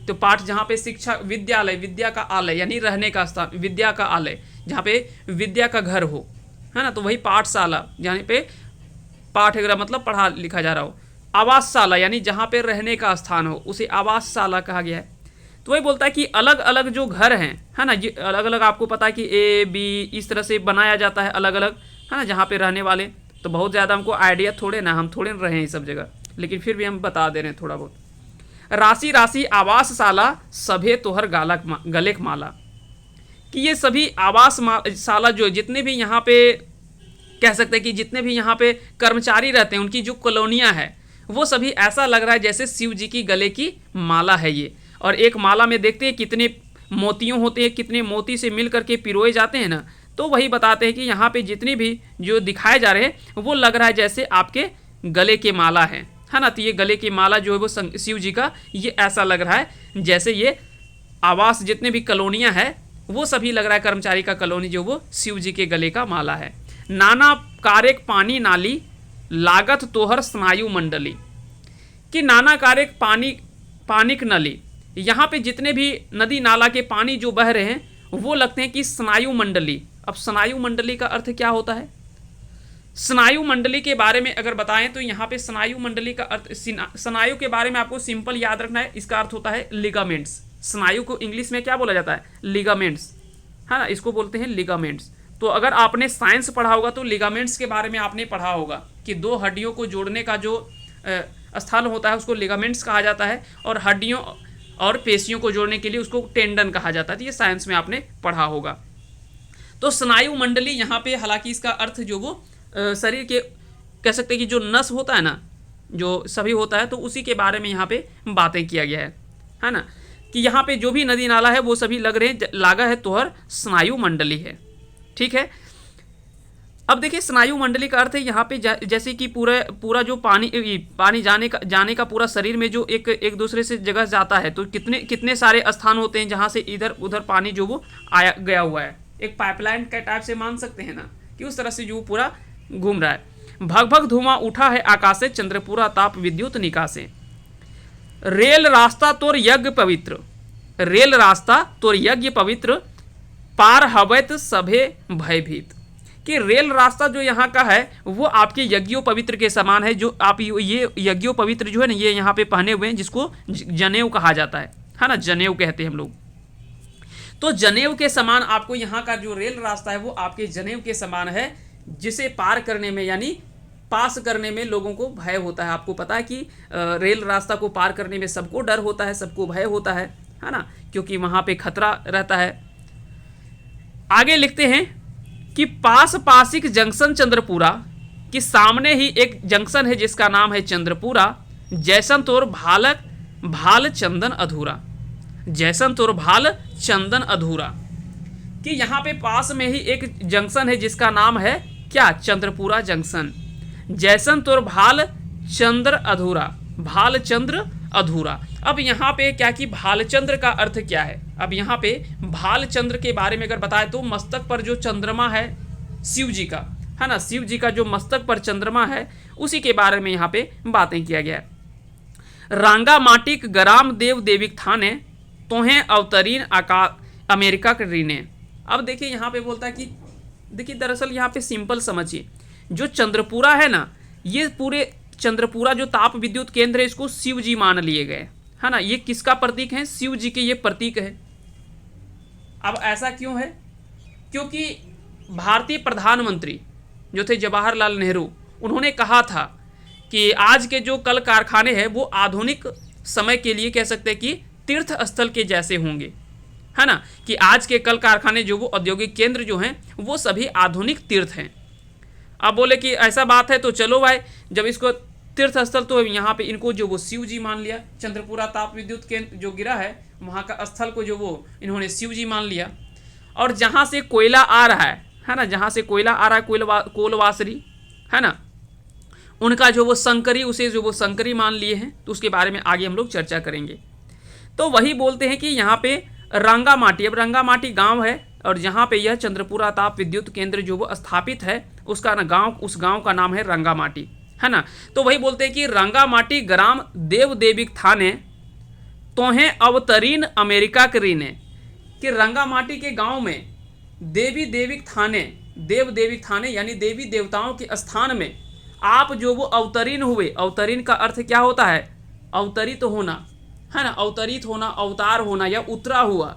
तो पाठ जहाँ पे शिक्षा, विद्यालय, विद्या का आलय यानी रहने का स्थान, विद्या का आलय जहाँ पे विद्या का घर हो, है ना, तो वही पाठशाला जहाँ पे पाठ वगैरह मतलब पढ़ा लिखा जा रहा हो। आवासशाला यानी जहाँ पे रहने का स्थान हो, उसे आवासशाला कहा गया है। तो वही बोलता है कि अलग अलग जो घर हैं, है ना, ये अलग अलग आपको पता है कि ए बी इस तरह से बनाया जाता है अलग अलग, है ना, जहाँ पे रहने वाले। तो बहुत ज़्यादा हमको आइडिया थोड़े ना, हम थोड़े रहे हैं इस सब जगह, लेकिन फिर भी हम बता दे रहे हैं थोड़ा बहुत। राशि राशि आवासशाला, सभे तोहर गलेक माला, कि ये सभी आवासशाला जो जितने भी यहाँ पे कह सकते हैं कि जितने भी यहाँ पे कर्मचारी रहते हैं, उनकी जो कॉलोनियाँ हैं, वो सभी ऐसा लग रहा है जैसे शिव जी की गले की माला है ये। और एक माला में देखते हैं कितने मोतियों होते हैं, कितने मोती से मिल करके पिरोए जाते हैं ना। तो वही बताते हैं कि यहाँ पे जितनी भी जो दिखाए जा रहे हैं वो लग रहा है जैसे आपके गले के माला है ना। तो ये गले की माला जो है वो शिव जी का, ये ऐसा लग रहा है जैसे ये आवास जितने भी कॉलोनियाँ हैं वो सभी लग रहा है कर्मचारी का कॉलोनी जो वो शिव जी के गले का माला है। नाना कारेक पानी नाली, लागत तोहर स्नायु मंडली, कि नाना कारेक पानिक नली, यहाँ पे जितने भी नदी नाला के पानी जो बह रहे हैं वो लगते हैं कि स्नायु मंडली। अब स्नायु मंडली का अर्थ क्या होता है? स्नायु मंडली के बारे में अगर बताएं तो यहाँ पे स्नायु मंडली का अर्थ, स्नायु के बारे में आपको सिंपल याद रखना है, इसका अर्थ होता है लिगामेंट्स। स्नायु को इंग्लिश में क्या बोला जाता है? लिगामेंट्स, है ना, इसको बोलते हैं लिगामेंट्स। तो अगर आपने साइंस पढ़ा होगा तो लिगामेंट्स के बारे में आपने पढ़ा होगा कि दो हड्डियों को जोड़ने का जो स्थल होता है उसको लिगामेंट्स कहा जाता है, और हड्डियों और पेशियों को जोड़ने के लिए उसको टेंडन कहा जाता है। तो ये साइंस में आपने पढ़ा होगा। तो स्नायु मंडली यहाँ पे हालांकि इसका अर्थ जो वो शरीर के कह सकते हैं कि जो नस होता है ना, जो सभी होता है, तो उसी के बारे में यहाँ पे बातें किया गया है ना, कि यहाँ पे जो भी नदी नाला है वो सभी लग रहे हैं लागा है तोहर स्नायु मंडली है। ठीक है, अब देखिए स्नायु मंडली का अर्थ है यहाँ पे जैसे कि पूरा जो पानी जाने का पूरा शरीर में जो एक दूसरे से जगह जाता है, तो कितने सारे स्थान होते हैं जहाँ से इधर उधर पानी जो वो आया गया हुआ है, एक पाइपलाइन के टाइप से मान सकते हैं ना, कि उस तरह से जो पूरा घूम रहा है। भग भग धुआं उठा है आकाशे, चंद्रपुरा ताप विद्युत निकासे। रेल रास्ता तोर यज्ञ पवित्र, रेल रास्ता तोर यज्ञ पवित्र, पार हवैत सभे भयभीत। कि रेल रास्ता जो यहाँ का है वो आपके यज्ञों पवित्र के समान है। जो आप ये यज्ञों पवित्र जो है ना, ये यहाँ पे पहने हुए हैं, जिसको जनेऊ कहा जाता है ना, जनेऊ कहते हैं हम लोग। तो जनेऊ के समान आपको यहाँ का जो रेल रास्ता है वो आपके जनेऊ के समान है, जिसे पार करने में यानी पास करने में लोगों को भय होता है। आपको पता है कि रेल रास्ता को पार करने में सबको डर होता है, सबको भय होता है ना, क्योंकि वहाँ पे खतरा रहता है। आगे लिखते हैं कि पास पासिक जंक्शन चंद्रपुरा, कि सामने ही एक जंक्शन है जिसका नाम है चंद्रपुरा। जैसन तोर भाल चंदन अधूरा, जैसन तोर भाल चंदन अधूरा। कि यहाँ पे पास में ही एक जंक्शन है जिसका नाम है क्या, चंद्रपुरा जंक्शन। जैसन तोर भाल चंद्र अधूरा, भाल चंद्र अधूरा। अब यहाँ पे क्या कि भालचंद्र का अर्थ क्या है, अब यहाँ पे भालचंद्र के बारे में अगर बताए तो मस्तक पर जो चंद्रमा है शिव जी का, है ना, शिव जी का जो मस्तक पर चंद्रमा है उसी के बारे में यहाँ पे बातें किया गया है। रांगा माटिक गराम देव देविक थाने, तोहें अवतरीन अमेरिका के रीने। अब देखिए यहाँ पे बोलता है कि देखिए दरअसल यहाँ पे सिंपल समझिए, जो चंद्रपुरा है ना, ये पूरे चंद्रपुरा जो ताप विद्युत केंद्र है इसको शिव जी मान लिए गए, है ना। ये किसका प्रतीक है, शिव जी के ये प्रतीक है। अब ऐसा क्यों है, क्योंकि भारतीय प्रधानमंत्री जो थे जवाहरलाल नेहरू, उन्होंने कहा था कि आज के जो कल कारखाने हैं वो आधुनिक समय के लिए कह सकते हैं कि तीर्थ स्थल के जैसे होंगे, है ना, कि आज के कल कारखाने जो वो औद्योगिक केंद्र जो हैं वो सभी आधुनिक तीर्थ हैं। अब बोले कि ऐसा बात है तो चलो भाई, जब इसको तीर्थ स्थल, तो यहाँ पे इनको जो वो शिव जी मान लिया, चंद्रपुरा ताप विद्युत केंद्र जो गिरा है वहाँ का स्थल को जो वो इन्होंने शिव जी मान लिया। और जहाँ से कोयला आ रहा है ना, जहाँ से कोयला आ रहा है कोलवासरी, है ना, उनका जो वो शंकरी, उसे जो वो शंकरी मान लिए हैं। तो उसके बारे में आगे हम लोग चर्चा करेंगे। तो वही बोलते हैं कि यहाँ पे रंगामाटी, अब रंगामाटी गाँव है और जहाँ पे यह चंद्रपुरा ताप विद्युत केंद्र जो वो स्थापित है उसका ना गाँव, उस गाँव का नाम है रंगामाटी, है ना। तो वही बोलते हैं कि रंगामाटी ग्राम देव देविक थाने, तोहें अवतरीन अमेरिका के रीने। कि रंगामाटी के गांव में देवी देविक थाने, देव देविक थाने यानी देवी देवताओं के स्थान में आप जो वो अवतरीन हुए। अवतरीन का अर्थ क्या होता है, अवतरित होना, है ना, अवतरित होना, अवतार होना या उतरा हुआ।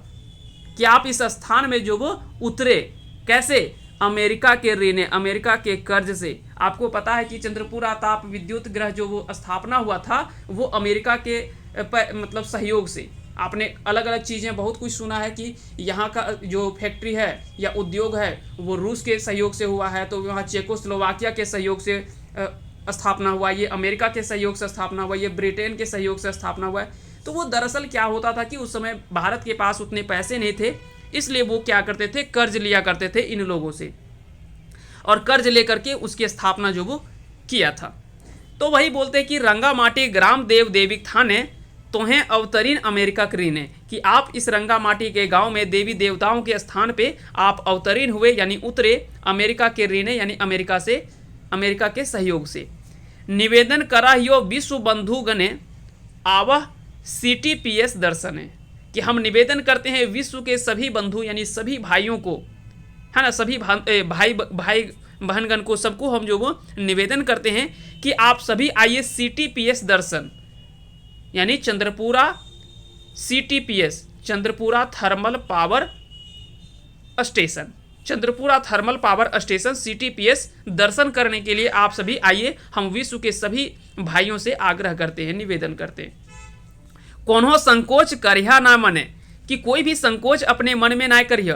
कि आप इस स्थान में जो वो उतरे, कैसे, अमेरिका के ऋण, अमेरिका के कर्ज से। आपको पता है कि चंद्रपुरा ताप विद्युत ग्रह जो वो स्थापना हुआ था वो अमेरिका के मतलब सहयोग से। आपने अलग अलग चीज़ें बहुत कुछ सुना है कि यहाँ का जो फैक्ट्री है या उद्योग है वो रूस के सहयोग से हुआ है, तो वहाँ चेकोस्लोवाकिया के सहयोग से स्थापना हुआ, ये अमेरिका के सहयोग से स्थापना हुआ, ये ब्रिटेन के सहयोग से स्थापना हुआ है। तो वो दरअसल क्या होता था कि उस समय भारत के पास उतने पैसे नहीं थे, इसलिए वो क्या करते थे, कर्ज लिया करते थे इन लोगों से, और कर्ज लेकर के उसकी स्थापना जो वो किया था। तो वही बोलते हैं कि रंगामाटी ग्राम देव देविक थाने, तोहें अवतरीन अमेरिका करीने। कि आप इस रंगामाटी के गांव में देवी देवताओं के स्थान पे आप अवतरीन हुए यानी उतरे अमेरिका के रीने यानी अमेरिका से, अमेरिका के सहयोग से। निवेदन करा यो विश्व बंधु गणे, आवह CTPS दर्शन है। कि हम निवेदन करते हैं विश्व के सभी बंधु यानी सभी भाइयों को, है ना, सभी भाई बहनगण को, सबको हम जो वो निवेदन करते हैं कि आप सभी आइए CTPS दर्शन यानी Chandrapura CTPS, Chandrapura thermal power station, Chandrapura thermal power station CTPS दर्शन करने के लिए आप सभी आइए, हम विश्व के सभी भाइयों से आग्रह करते हैं, निवेदन करते हैं। कोनो संकोच करिया ना मने। कि कोई भी संकोच अपने मन में ना करिए,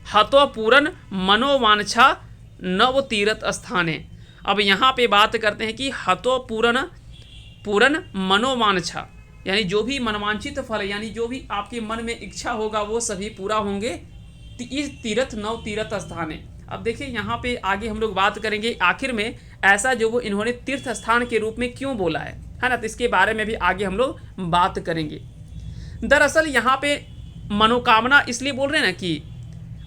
हतो पूरन मनोवांछा नव तीर्थ स्थाने। अब यहाँ पे बात करते हैं कि हतो पूरन मनोवांछा, यानी जो भी मनवांछित फल, यानी जो भी आपके मन में इच्छा होगा वो सभी पूरा होंगे इस तीर्थ नव तीर्थ स्थान है। अब देखिए यहाँ पे आगे हम लोग बात करेंगे आखिर में ऐसा जो वो इन्होंने तीर्थ स्थान के रूप में क्यों बोला है ना, तो इसके बारे में भी आगे हम लोग बात करेंगे। दरअसल यहाँ पे मनोकामना इसलिए बोल रहे हैं ना कि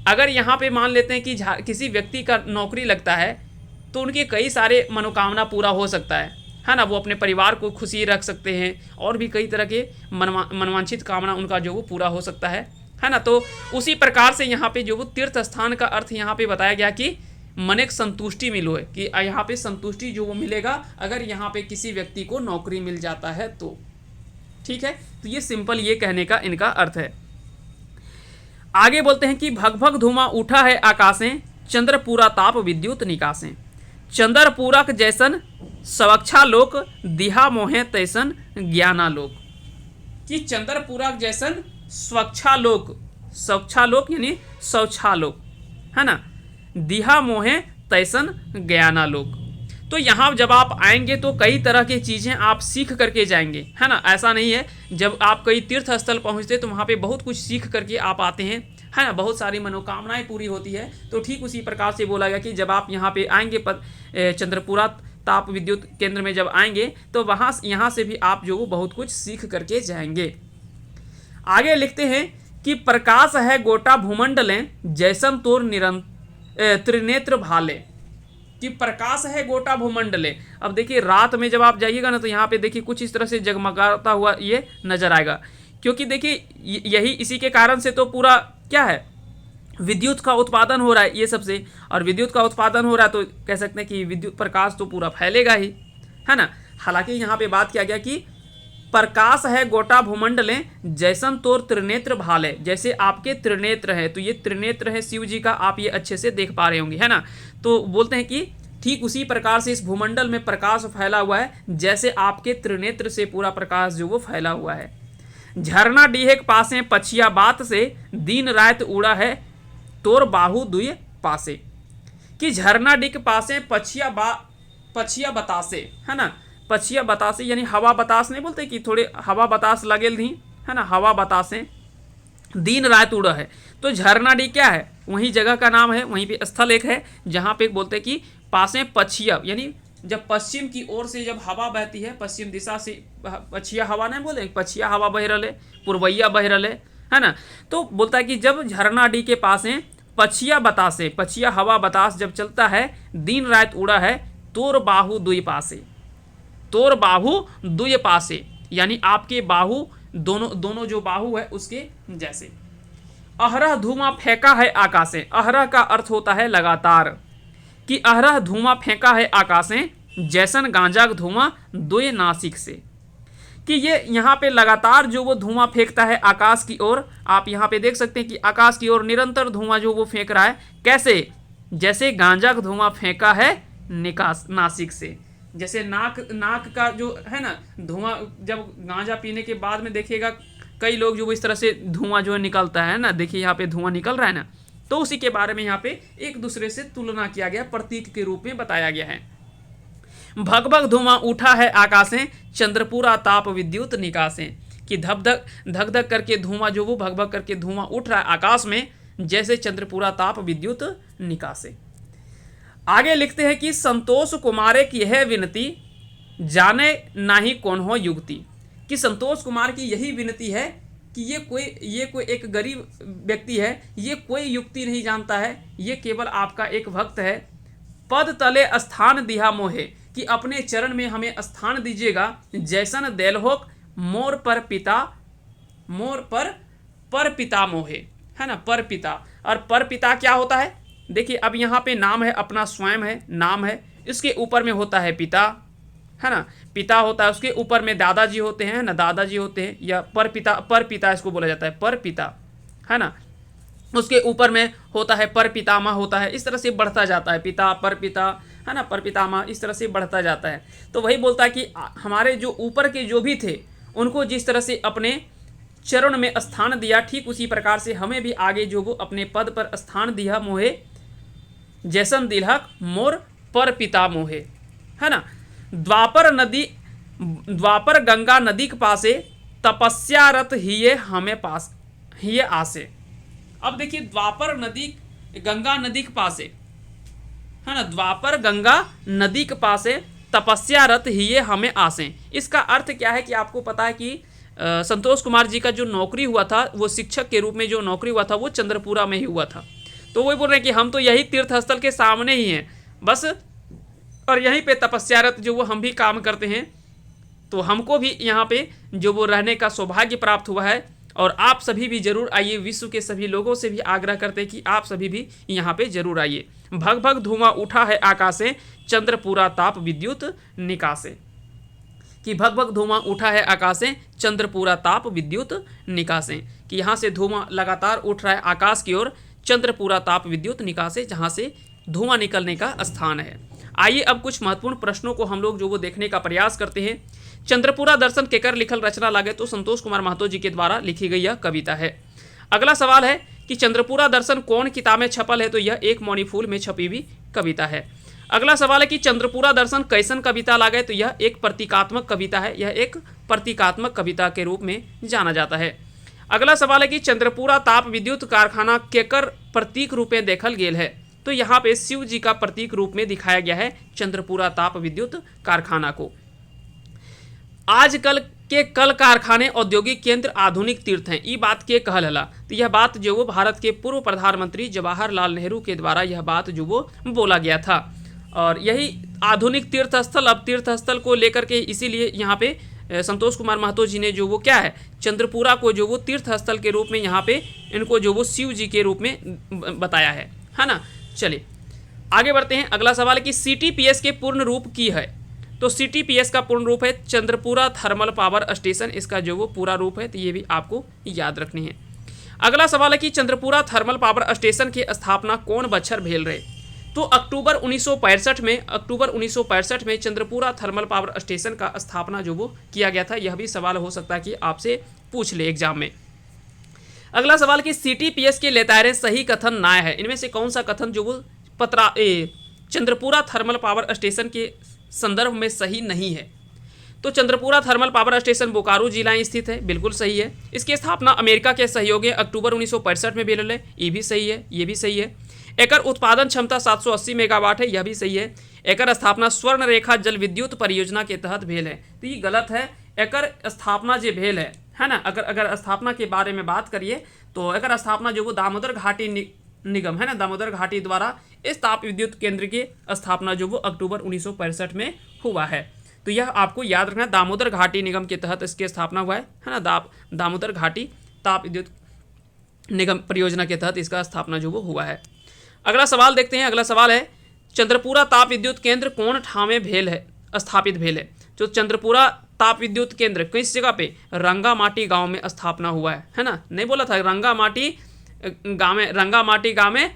अगर यहाँ पे मान लेते हैं कि किसी व्यक्ति का नौकरी लगता है तो उनके कई सारे मनोकामना पूरा हो सकता है ना, वो अपने परिवार को खुशी रख सकते हैं और भी कई तरह के मनवांछित कामना उनका जो वो पूरा हो सकता है ना। तो उसी प्रकार से यहाँ पे जो वो तीर्थ स्थान का अर्थ यहाँ पे बताया गया कि मन एक संतुष्टि मिलो है, कि यहाँ पे संतुष्टि जो वो मिलेगा अगर यहाँ पे किसी व्यक्ति को नौकरी मिल जाता है तो। ठीक है, तो ये सिंपल ये कहने का इनका अर्थ है। आगे बोलते हैं कि भगभग धुआं उठा है आकाशें, चंद्रपूरा ताप विद्युत निकासें। चंद्रपूरक जैसन स्वच्छा लोक, दिहा मोहे तैसन ज्ञानालोक। कि चंद्रपूरक जैसन स्वच्छालोक यानी शौचालोक है ना, दिहा मोहे तैसन ज्ञानालोक। तो यहाँ जब आप आएंगे तो कई तरह की चीज़ें आप सीख करके जाएंगे, है ना। ऐसा नहीं है जब आप कई तीर्थ स्थल पहुँचते तो वहाँ पे बहुत कुछ सीख करके आप आते हैं, है ना, बहुत सारी मनोकामनाएं पूरी होती है। तो ठीक उसी प्रकार से बोला गया कि जब आप यहाँ पे आएंगे चंद्रपूरा ताप विद्युत केंद्र में जब आएंगे तो यहाँ से भी आप जो बहुत कुछ सीख करके जाएंगे। आगे लिखते हैं कि प्रकाश है गोटा भूमंडलें, जैसन तोर त्रिनेत्र भाले। कि प्रकाश है गोटा भूमंडले। अब देखिए रात में जब आप जाइएगा ना तो यहाँ पे देखिए कुछ इस तरह से जगमगाता हुआ ये नजर आएगा, क्योंकि देखिए यही इसी के कारण से तो पूरा क्या है विद्युत का उत्पादन हो रहा है ये सबसे, और विद्युत का उत्पादन हो रहा है तो कह सकते हैं कि विद्युत प्रकाश तो पूरा फैलेगा ही, है ना। हालांकि यहाँ पे बात किया गया कि प्रकाश है गोटा भूमंडलें, जैसन तोर त्रिनेत्र भाले। जैसे आपके त्रिनेत्र है, तो ये त्रिनेत्र है शिव जी का, आप ये अच्छे से देख पा रहे होंगे, है ना। तो बोलते हैं कि ठीक उसी प्रकार से इस भूमंडल में प्रकाश फैला हुआ है जैसे आपके त्रिनेत्र से पूरा प्रकाश जो वो फैला हुआ है। झरना डीहेक पासे पछिया बात से, दिन रात उड़ा है तोर बाहु दुय पासे। कि झरना डी के पासे पछिया बतासे, है ना, पछिया बतासे यानी हवा बतास नहीं बोलते कि थोड़े हवा बतास लगेल थी, है ना, हवा बतासे दिन रात उड़ा है। तो झरना डी क्या है, वहीं जगह का नाम है, वहीं पे स्थल एक है जहाँ पे बोलते हैं कि पासे पछिया, यानी जब पश्चिम की ओर से जब हवा बहती है, पश्चिम दिशा से पछिया हवा नहीं बोले, पछिया हवा बह रहे, पुरवैया बह रहे, है ना। तो बोलता है कि जब झरना डी के पास है पछिया बतासे, पछिया हवा बतास जब चलता है, दिन रात उड़ा है तोर बाहु दुई पासे। तोर बाहु दुय पासे यानी आपके बाहु दोनों जो बाहु है उसके जैसे। अहरह धुआं फेंका है आकाशें। अहरह का अर्थ होता है लगातार। कि अहरह धुआं फेंका है आकाशें, जैसन गांजा धुआं दुय नासिक से। कि ये यहाँ पे लगातार जो वो धुआं फेंकता है आकाश की ओर। आप यहाँ पे देख सकते हैं कि आकाश की ओर निरंतर धुआं जो वो फेंक रहा है, कैसे, जैसे गांजा का धुआं फेंका है नासिक से। जैसे नाक का जो है ना धुआं, जब गांजा पीने के बाद में देखिएगा कई लोग जो इस तरह से धुआं जो है निकलता है ना, देखिए यहाँ पे धुआं निकल रहा है ना, तो उसी के बारे में यहाँ पे एक दूसरे से तुलना किया गया, प्रतीक के रूप में बताया गया है। भगभग धुआं उठा है आकाशें, चंद्रपूरा ताप विद्युत निकासें। कि धक धक करके धुआं जो वो भगभग करके धुआं उठ रहा है आकाश में, जैसे चंद्रपूरा ताप विद्युत निकासे। आगे लिखते हैं कि संतोष कुमारे की यह विनती, जाने नाही कौन हो युक्ति। कि संतोष कुमार की यही विनती है कि ये कोई एक गरीब व्यक्ति है, ये कोई युक्ति नहीं जानता है, ये केवल आपका एक भक्त है। पद तले स्थान दिहा मोहे, कि अपने चरण में हमें स्थान दीजिएगा। जैसन देलहोक मोर पर पिता मोहे, है ना, पर पिता। और पर पिता क्या होता है, देखिए अब यहाँ पे नाम है, अपना स्वयं है, नाम है, इसके ऊपर में होता है पिता, है ना, पिता होता है, उसके ऊपर में दादाजी होते हैं ना, दादाजी होते हैं, या पर पिता इसको बोला जाता है, पर पिता, है ना। उसके ऊपर में होता है पर पितामह होता है, इस तरह से बढ़ता जाता है, पिता पर पिता, है ना, पर पितामह, इस तरह से बढ़ता जाता है। तो वही बोलता है कि हमारे जो ऊपर के जो भी थे उनको जिस तरह से अपने चरण में स्थान दिया, ठीक उसी प्रकार से हमें भी आगे जो वो अपने पद पर स्थान दिया मोहे, जैसन दिलहक मोर पर पिता मोहे, है ना। द्वापर गंगा नदी के पासे, तपस्यारत हिये हमें पास हिये आसे। अब देखिए द्वापर नदी गंगा नदी के पासे, है ना, द्वापर गंगा नदी के पासे तपस्यारत हिये हमें आसे। इसका अर्थ क्या है कि आपको पता है कि संतोष कुमार जी का जो नौकरी हुआ था, वो शिक्षक के रूप में जो नौकरी हुआ था वो चंद्रपुरा में ही हुआ था। तो वही बोल रहे हैं कि हम तो यही तीर्थ स्थल के सामने ही हैं बस, और यहीं पे तपस्यारत जो वो हम भी काम करते हैं। तो हमको भी यहाँ पे जो वो रहने का सौभाग्य प्राप्त हुआ है, और आप सभी भी जरूर आइए। विश्व के सभी लोगों से भी आग्रह करते हैं कि आप सभी भी यहाँ पे जरूर आइए। भग भग धुआं उठा है आकाशे, चंद्रपुरा ताप विद्युत निकासे। कि भग भग धुआं उठा है आकाशे, चंद्रपुरा ताप विद्युत निकासे। कि यहाँ से धुआं लगातार उठ रहा है आकाश की ओर, चंद्रपुरा ताप विद्युत निकासे, जहाँ से धुआं निकलने का स्थान है। आइए अब कुछ महत्वपूर्ण प्रश्नों को हम लोग जो वो देखने का प्रयास करते हैं। चंद्रपुरा दर्शन केकर लिखल रचना लागे, तो संतोष कुमार महतो जी के द्वारा लिखी गई यह कविता है। अगला सवाल है कि चंद्रपुरा दर्शन कौन किताब में छपल है, तो यह एक मौनीफूल में छपी हुई कविता है। अगला सवाल है कि चंद्रपुरा दर्शन कैसन कविता लागे, तो यह एक प्रतीकात्मक कविता है, यह एक प्रतीकात्मक कविता के रूप में जाना जाता है। अगला सवाल है कि चंद्रपुरा ताप विद्युत कारखाना केकर प्रतीक रूप में देखल गेल है, तो यहाँ पे शिव जी का प्रतीक रूप में दिखाया गया है चंद्रपुरा ताप विद्युत कारखाना को। आजकल के कल कारखाने औद्योगिक केंद्र आधुनिक तीर्थ हैं, ये बात के कहल हला। तो यह बात जो वो भारत के पूर्व प्रधानमंत्री जवाहरलाल नेहरू के द्वारा यह बात जो वो बोला गया था, और यही आधुनिक तीर्थ स्थल, अब तीर्थ स्थल को लेकर के इसीलिए यहाँ पे संतोष कुमार महतो जी ने जो वो क्या है चंद्रपुरा को जो वो तीर्थ स्थल के रूप में यहाँ पे इनको जो वो शिव जी के रूप में बताया है ना। चलिए आगे बढ़ते हैं। अगला सवाल है कि CTPS के पूर्ण रूप की है, तो CTPS का पूर्ण रूप है चंद्रपुरा थर्मल पावर स्टेशन, इसका जो वो पूरा रूप है, तो ये भी आपको याद रखनी है। अगला सवाल है कि चंद्रपुरा थर्मल पावर स्टेशन की स्थापना कौन बच्छर भेल रहे, तो अक्टूबर 1965 में चंद्रपुरा थर्मल पावर स्टेशन का स्थापना जो वो किया गया था। यह भी सवाल हो सकता है कि आपसे पूछ ले एग्जाम में। अगला सवाल कि CTPS के लेतारे सही कथन ना है, इनमें से कौन सा कथन जो वो चंद्रपुरा थर्मल पावर स्टेशन के संदर्भ में सही नहीं है, तो Chandrapura thermal power station Bokaro जिला में स्थित है, बिल्कुल सही है। इसकी स्थापना अमेरिका के सहयोगी अक्टूबर 1965 में भेल है, ये भी सही है, ये भी सही है। एकर उत्पादन क्षमता 780 मेगावाट है, यह भी सही है। एकर स्थापना स्वर्ण रेखा जल विद्युत परियोजना के तहत भेल है, तो ये गलत है। एकर स्थापना जो भेल है ना, अगर स्थापना के बारे में बात करिए तो एकर स्थापना जो वो दामोदर घाटी निगम है ना, दामोदर घाटी द्वारा इस ताप विद्युत केंद्र की स्थापना जो वो अक्टूबर 1965 में हुआ है। तो यह आपको याद रखना, दामोदर घाटी निगम के तहत इसकी स्थापना हुआ है ना, दामोदर घाटी ताप विद्युत निगम परियोजना के तहत इसका स्थापना जो वो हुआ है। अगला सवाल देखते हैं। अगला सवाल है चंद्रपुरा ताप विद्युत केंद्र कौन ठाव में भेल है, स्थापित भेल है, जो चंद्रपुरा ताप विद्युत केंद्र किस जगह पे, रंगामाटी गांव में स्थापना हुआ है ना। नहीं बोला था रंगामाटी गांव में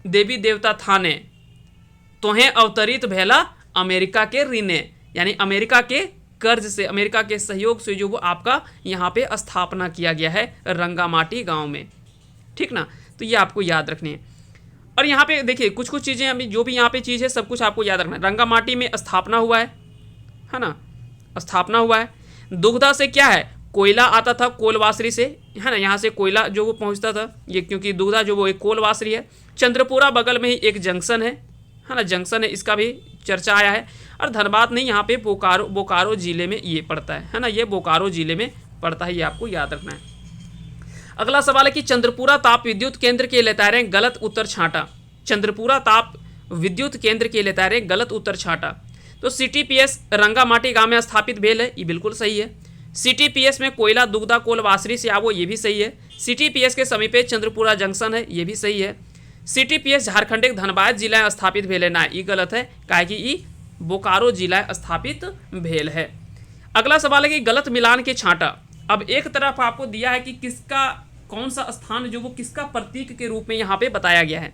देवी देवता थाने तोहें अवतरित भेला अमेरिका के ऋणे, यानी अमेरिका के कर्ज से, अमेरिका के सहयोग से जो वो आपका यहाँ पे स्थापना किया गया है रंगामाटी गांव में, ठीक ना। तो ये आपको याद रखनी है। और यहाँ पे देखिए कुछ चीज़ें अभी जो भी यहाँ पे चीज़ है सब कुछ आपको याद रखना है। रंगामाटी में स्थापना हुआ है ना, स्थापना हुआ है। दुग्धा से क्या है, कोयला आता था कोलवासरी से, है ना, यहाँ से कोयला जो वो पहुँचता था ये, क्योंकि दुग्धा जो वो एक कोलवासरी है। चंद्रपुरा बगल में ही एक जंक्शन है ना, जंक्शन है, इसका भी चर्चा आया है। और धनबाद नहीं, यहाँ पे बोकारो जिले में ये पड़ता है ना, ये बोकारो जिले में पड़ता है, ये आपको याद रखना है। अगला सवाल है कि चंद्रपुरा ताप विद्युत केंद्र के लेतारे गलत उत्तर छांटा, चंद्रपुरा ताप विद्युत केंद्र के लेतारे गलत उत्तर छांटा, तो CTPS रंगामाटी गांव में स्थापित भेल है, ये बिल्कुल सही है। CTPS में कोयला दुग्धा कोलवासरी से आवो, ये भी सही है। CTPS के समीपे चंद्रपुरा जंक्शन है, ये भी सही है। CTPS झारखंड के धनबाद जिला में स्थापित भेल है ना, ये गलत है, काहे कि ये बोकारो जिला स्थापित भेल है। अगला सवाल है कि गलत मिलान के छांटा, अब एक तरफ आपको दिया है कि किसका कौन सा स्थान जो वो किसका प्रतीक के रूप में यहाँ पे बताया गया है,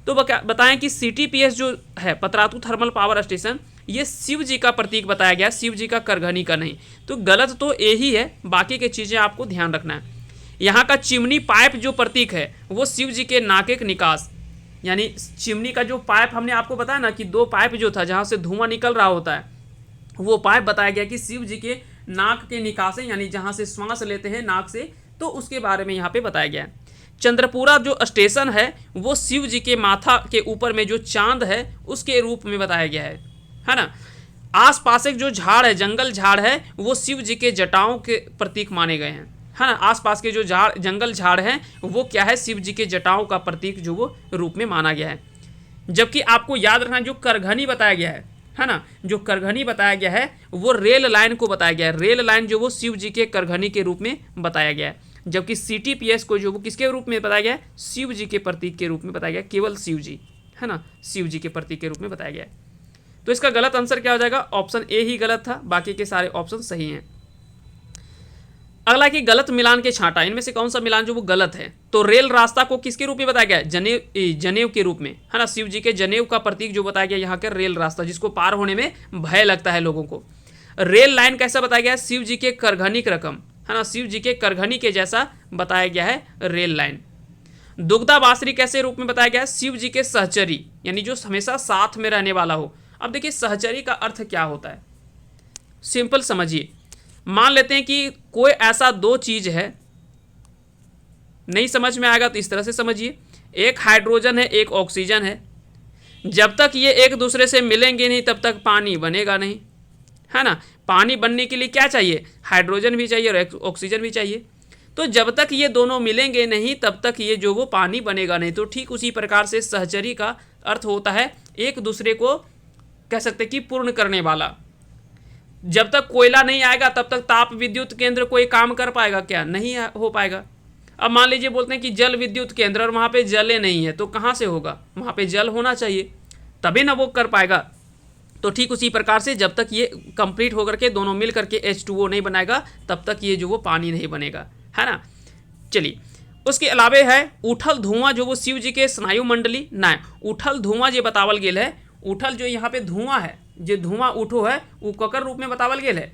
तो बताएं कि CTPS जो है पतरातू थर्मल पावर स्टेशन, ये शिव जी का प्रतीक बताया गया, शिव जी का करघनी का नहीं। तो गलत तो ए ही है, बाकी की चीज़ें आपको ध्यान रखना है। यहाँ का चिमनी पाइप जो प्रतीक है वो शिव जी के नाक के निकास, यानी चिमनी का जो पाइप हमने आपको बताया ना कि 2 पाइप जो था जहाँ से धुआं निकल रहा होता है, वो पाइप बताया गया कि शिव जी के नाक के निकासे, यानी जहाँ से श्वास लेते हैं नाक से, तो उसके बारे में यहाँ पे बताया गया है। चंद्रपुरा जो स्टेशन है वो शिव जी के माथा के ऊपर में जो चांद है उसके रूप में बताया गया है ना। आसपास एक जो झाड़ है, जंगल झाड़ है, वो शिव जी के जटाओं के प्रतीक माने गए हैं, है ना। आसपास के जो झाड़ जंगल झाड़ हैं वो क्या है, शिव जी के जटाओं का प्रतीक जो वो रूप में माना गया है। जबकि आपको याद रखना जो करघनी बताया गया है ना, जो करघनी बताया गया है वो रेल लाइन को बताया गया है। रेल लाइन जो वो शिव जी के करघनी के रूप में बताया गया है। जबकि CTPS को जो वो किसके रूप में बताया गया है, शिव जी के प्रतीक के रूप में बताया गया, केवल शिव जी, है ना, शिव जी के प्रतीक के रूप में बताया गया है। तो इसका गलत आंसर क्या हो जाएगा, ऑप्शन ए ही गलत था, बाकी के सारे ऑप्शन सही हैं। अगला कि गलत मिलान के छांटा, इनमें से कौन सा मिलान जो वो गलत है। तो रेल रास्ता को किसके रूप में बताया गया है, जनेऊ के रूप में, है ना। शिव जी के जनेऊ का प्रतीक जो बताया गया यहाँ का रेल रास्ता, जिसको पार होने में भय लगता है लोगों को। रेल लाइन कैसा बताया गया है, शिव जी के करघनी रकम, है ना, शिव जी के करघनी के जैसा बताया गया है रेल लाइन। दुग्धा बासरी कैसे रूप में बताया गया है, शिव जी के सहचरी, यानी जो हमेशा साथ में रहने वाला हो। अब देखिए सहचरी का अर्थ क्या होता है, सिंपल समझिए। मान लेते हैं कि कोई ऐसा 2 चीज है, नहीं समझ में आएगा तो इस तरह से समझिए, एक हाइड्रोजन है एक ऑक्सीजन है। जब तक ये एक दूसरे से मिलेंगे नहीं तब तक पानी बनेगा नहीं, है ना। पानी बनने के लिए क्या चाहिए, हाइड्रोजन भी चाहिए और ऑक्सीजन भी चाहिए। तो जब तक ये दोनों मिलेंगे नहीं तब तक ये जो वो पानी बनेगा नहीं। तो ठीक उसी प्रकार से सहचरी का अर्थ होता है एक दूसरे को कह सकते कि पूर्ण करने वाला। जब तक कोयला नहीं आएगा तब तक ताप विद्युत केंद्र कोई काम कर पाएगा क्या, नहीं हो पाएगा। अब मान लीजिए बोलते हैं कि जल विद्युत केंद्र, और वहाँ पे जले नहीं है, तो कहाँ से होगा, वहाँ पे जल होना चाहिए तभी ना वो कर पाएगा। तो ठीक उसी प्रकार से जब तक ये कंप्लीट होकर के दोनों मिल करके H2O नहीं बनाएगा तब तक ये जो वो पानी नहीं बनेगा, है ना। चलिए उसके अलावे है उठल धुआं जो वो शिव जी के स्नायु मंडली ना, उठल धुआं जो बतावल गेल है, उठल जो यहाँ पे धुआं है, जो धुआं उठो है वो ककर रूप में बतावल गेल है,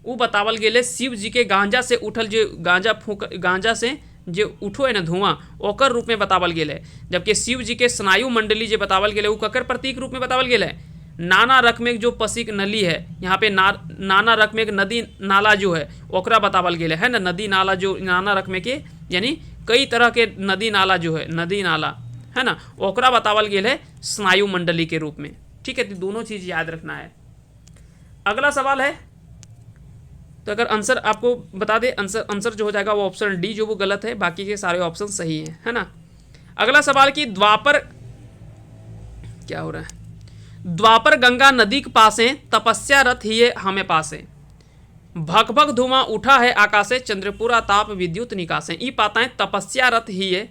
वो बतावल गेल है शिव जी के गांजा से उठल जो गांजा से जो उठो है ना धुआं, ओकर रूप में बतावल गेल है। जबकि शिव जी के स्नायु मंडली जो बतावल गेल है वो ककर प्रतीक रूप में बतावल गेल है। नाना रकमेक जो पसिक नली है, यहाँ पे नाना रकमेक नदी नाला जो है ओकरा बतावल गेल है ना। नदी नाला जो नाना रकमे के यानी कई तरह के नदी नाला जो है, नदी नाला, है ना, ओकरा बतावल गेल है स्नायु मंडली के रूप में। ठीक है, तो दोनों चीज़ याद रखना है। अगला सवाल है, तो अगर आंसर आपको बता दे, आंसर जो हो जाएगा वो ऑप्शन डी जो वो गलत है, बाकी के सारे ऑप्शन सही हैं, है ना। अगला सवाल कि द्वापर क्या हो रहा है, द्वापर गंगा नदी के पासे तपस्या रथ ही हमें पासे, भक भक धुआं उठा है आकाशे, चंद्रपुरा ताप विद्युत निकासे। ई पाताएं तपस्या रथ ही है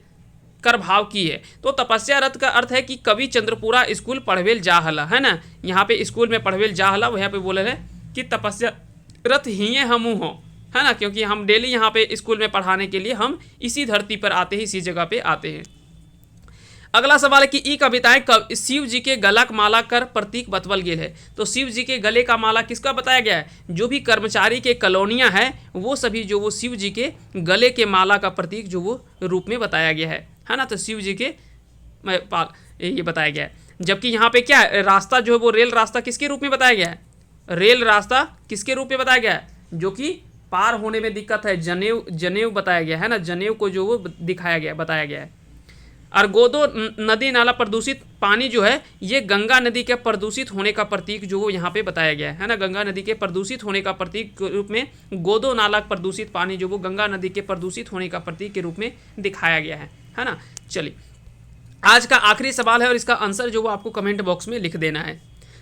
कर भाव की है। तो तपस्या रथ का अर्थ है कि कवि चंद्रपुरा स्कूल पढ़वेल जा हला, है ना। यहाँ पे स्कूल में पढ़वेल जा हला, वहाँ पे बोले है कि तपस्या रथ ही हमू हो, है ना, क्योंकि हम डेली यहाँ पे स्कूल में पढ़ाने के लिए हम इसी धरती पर आते हैं, इसी जगह पे आते हैं। अगला सवाल है कि ई कविताएं शिव जी के गला माला कर प्रतीक बतवल गेल है। तो शिव जी के गले का माला किसका बताया गया है, जो भी कर्मचारी के कॉलोनियां हैं वो सभी जो वो शिव जी के गले के माला का प्रतीक जो वो रूप में बताया गया है ना। तो शिव जी के ये बताया गया है। जबकि यहाँ पे क्या है, रास्ता जो है वो रेल रास्ता किसके रूप में बताया गया है, रेल रास्ता किसके रूप में बताया गया है, जो कि पार होने में दिक्कत है, जनेऊ बताया गया है ना, जनेऊ को जो वो दिखाया गया बताया गया है। और गोदो नदी नाला प्रदूषित पानी जो है ये गंगा नदी के प्रदूषित होने का प्रतीक जो यहाँ पे बताया गया है ना। गंगा नदी के प्रदूषित होने का प्रतीक के रूप में गोदो नाला प्रदूषित पानी जो वो गंगा नदी के प्रदूषित होने का प्रतीक के रूप में दिखाया गया है ना। चलिए आज का आखिरी सवाल है और इसका आंसर जो वो आपको कमेंट बॉक्स में लिख देना है।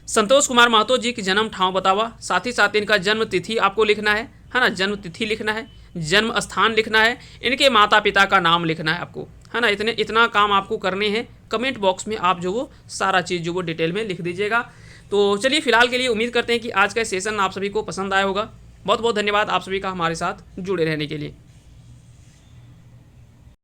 संतोष कुमार महतो जी की जन्म ठाव बतावा, साथ ही साथ इनका जन्म तिथि आपको लिखना है ना, जन्म तिथि लिखना है, जन्म स्थान लिखना है, इनके माता पिता का नाम लिखना है आपको, है ना। इतना काम आपको करने हैं। कमेंट बॉक्स में आप जो वो सारा चीज़ जो वो डिटेल में लिख दीजिएगा। तो चलिए फिलहाल के लिए उम्मीद करते हैं कि आज का सेशन आप सभी को पसंद आया होगा। बहुत बहुत धन्यवाद आप सभी का हमारे साथ जुड़े रहने के लिए।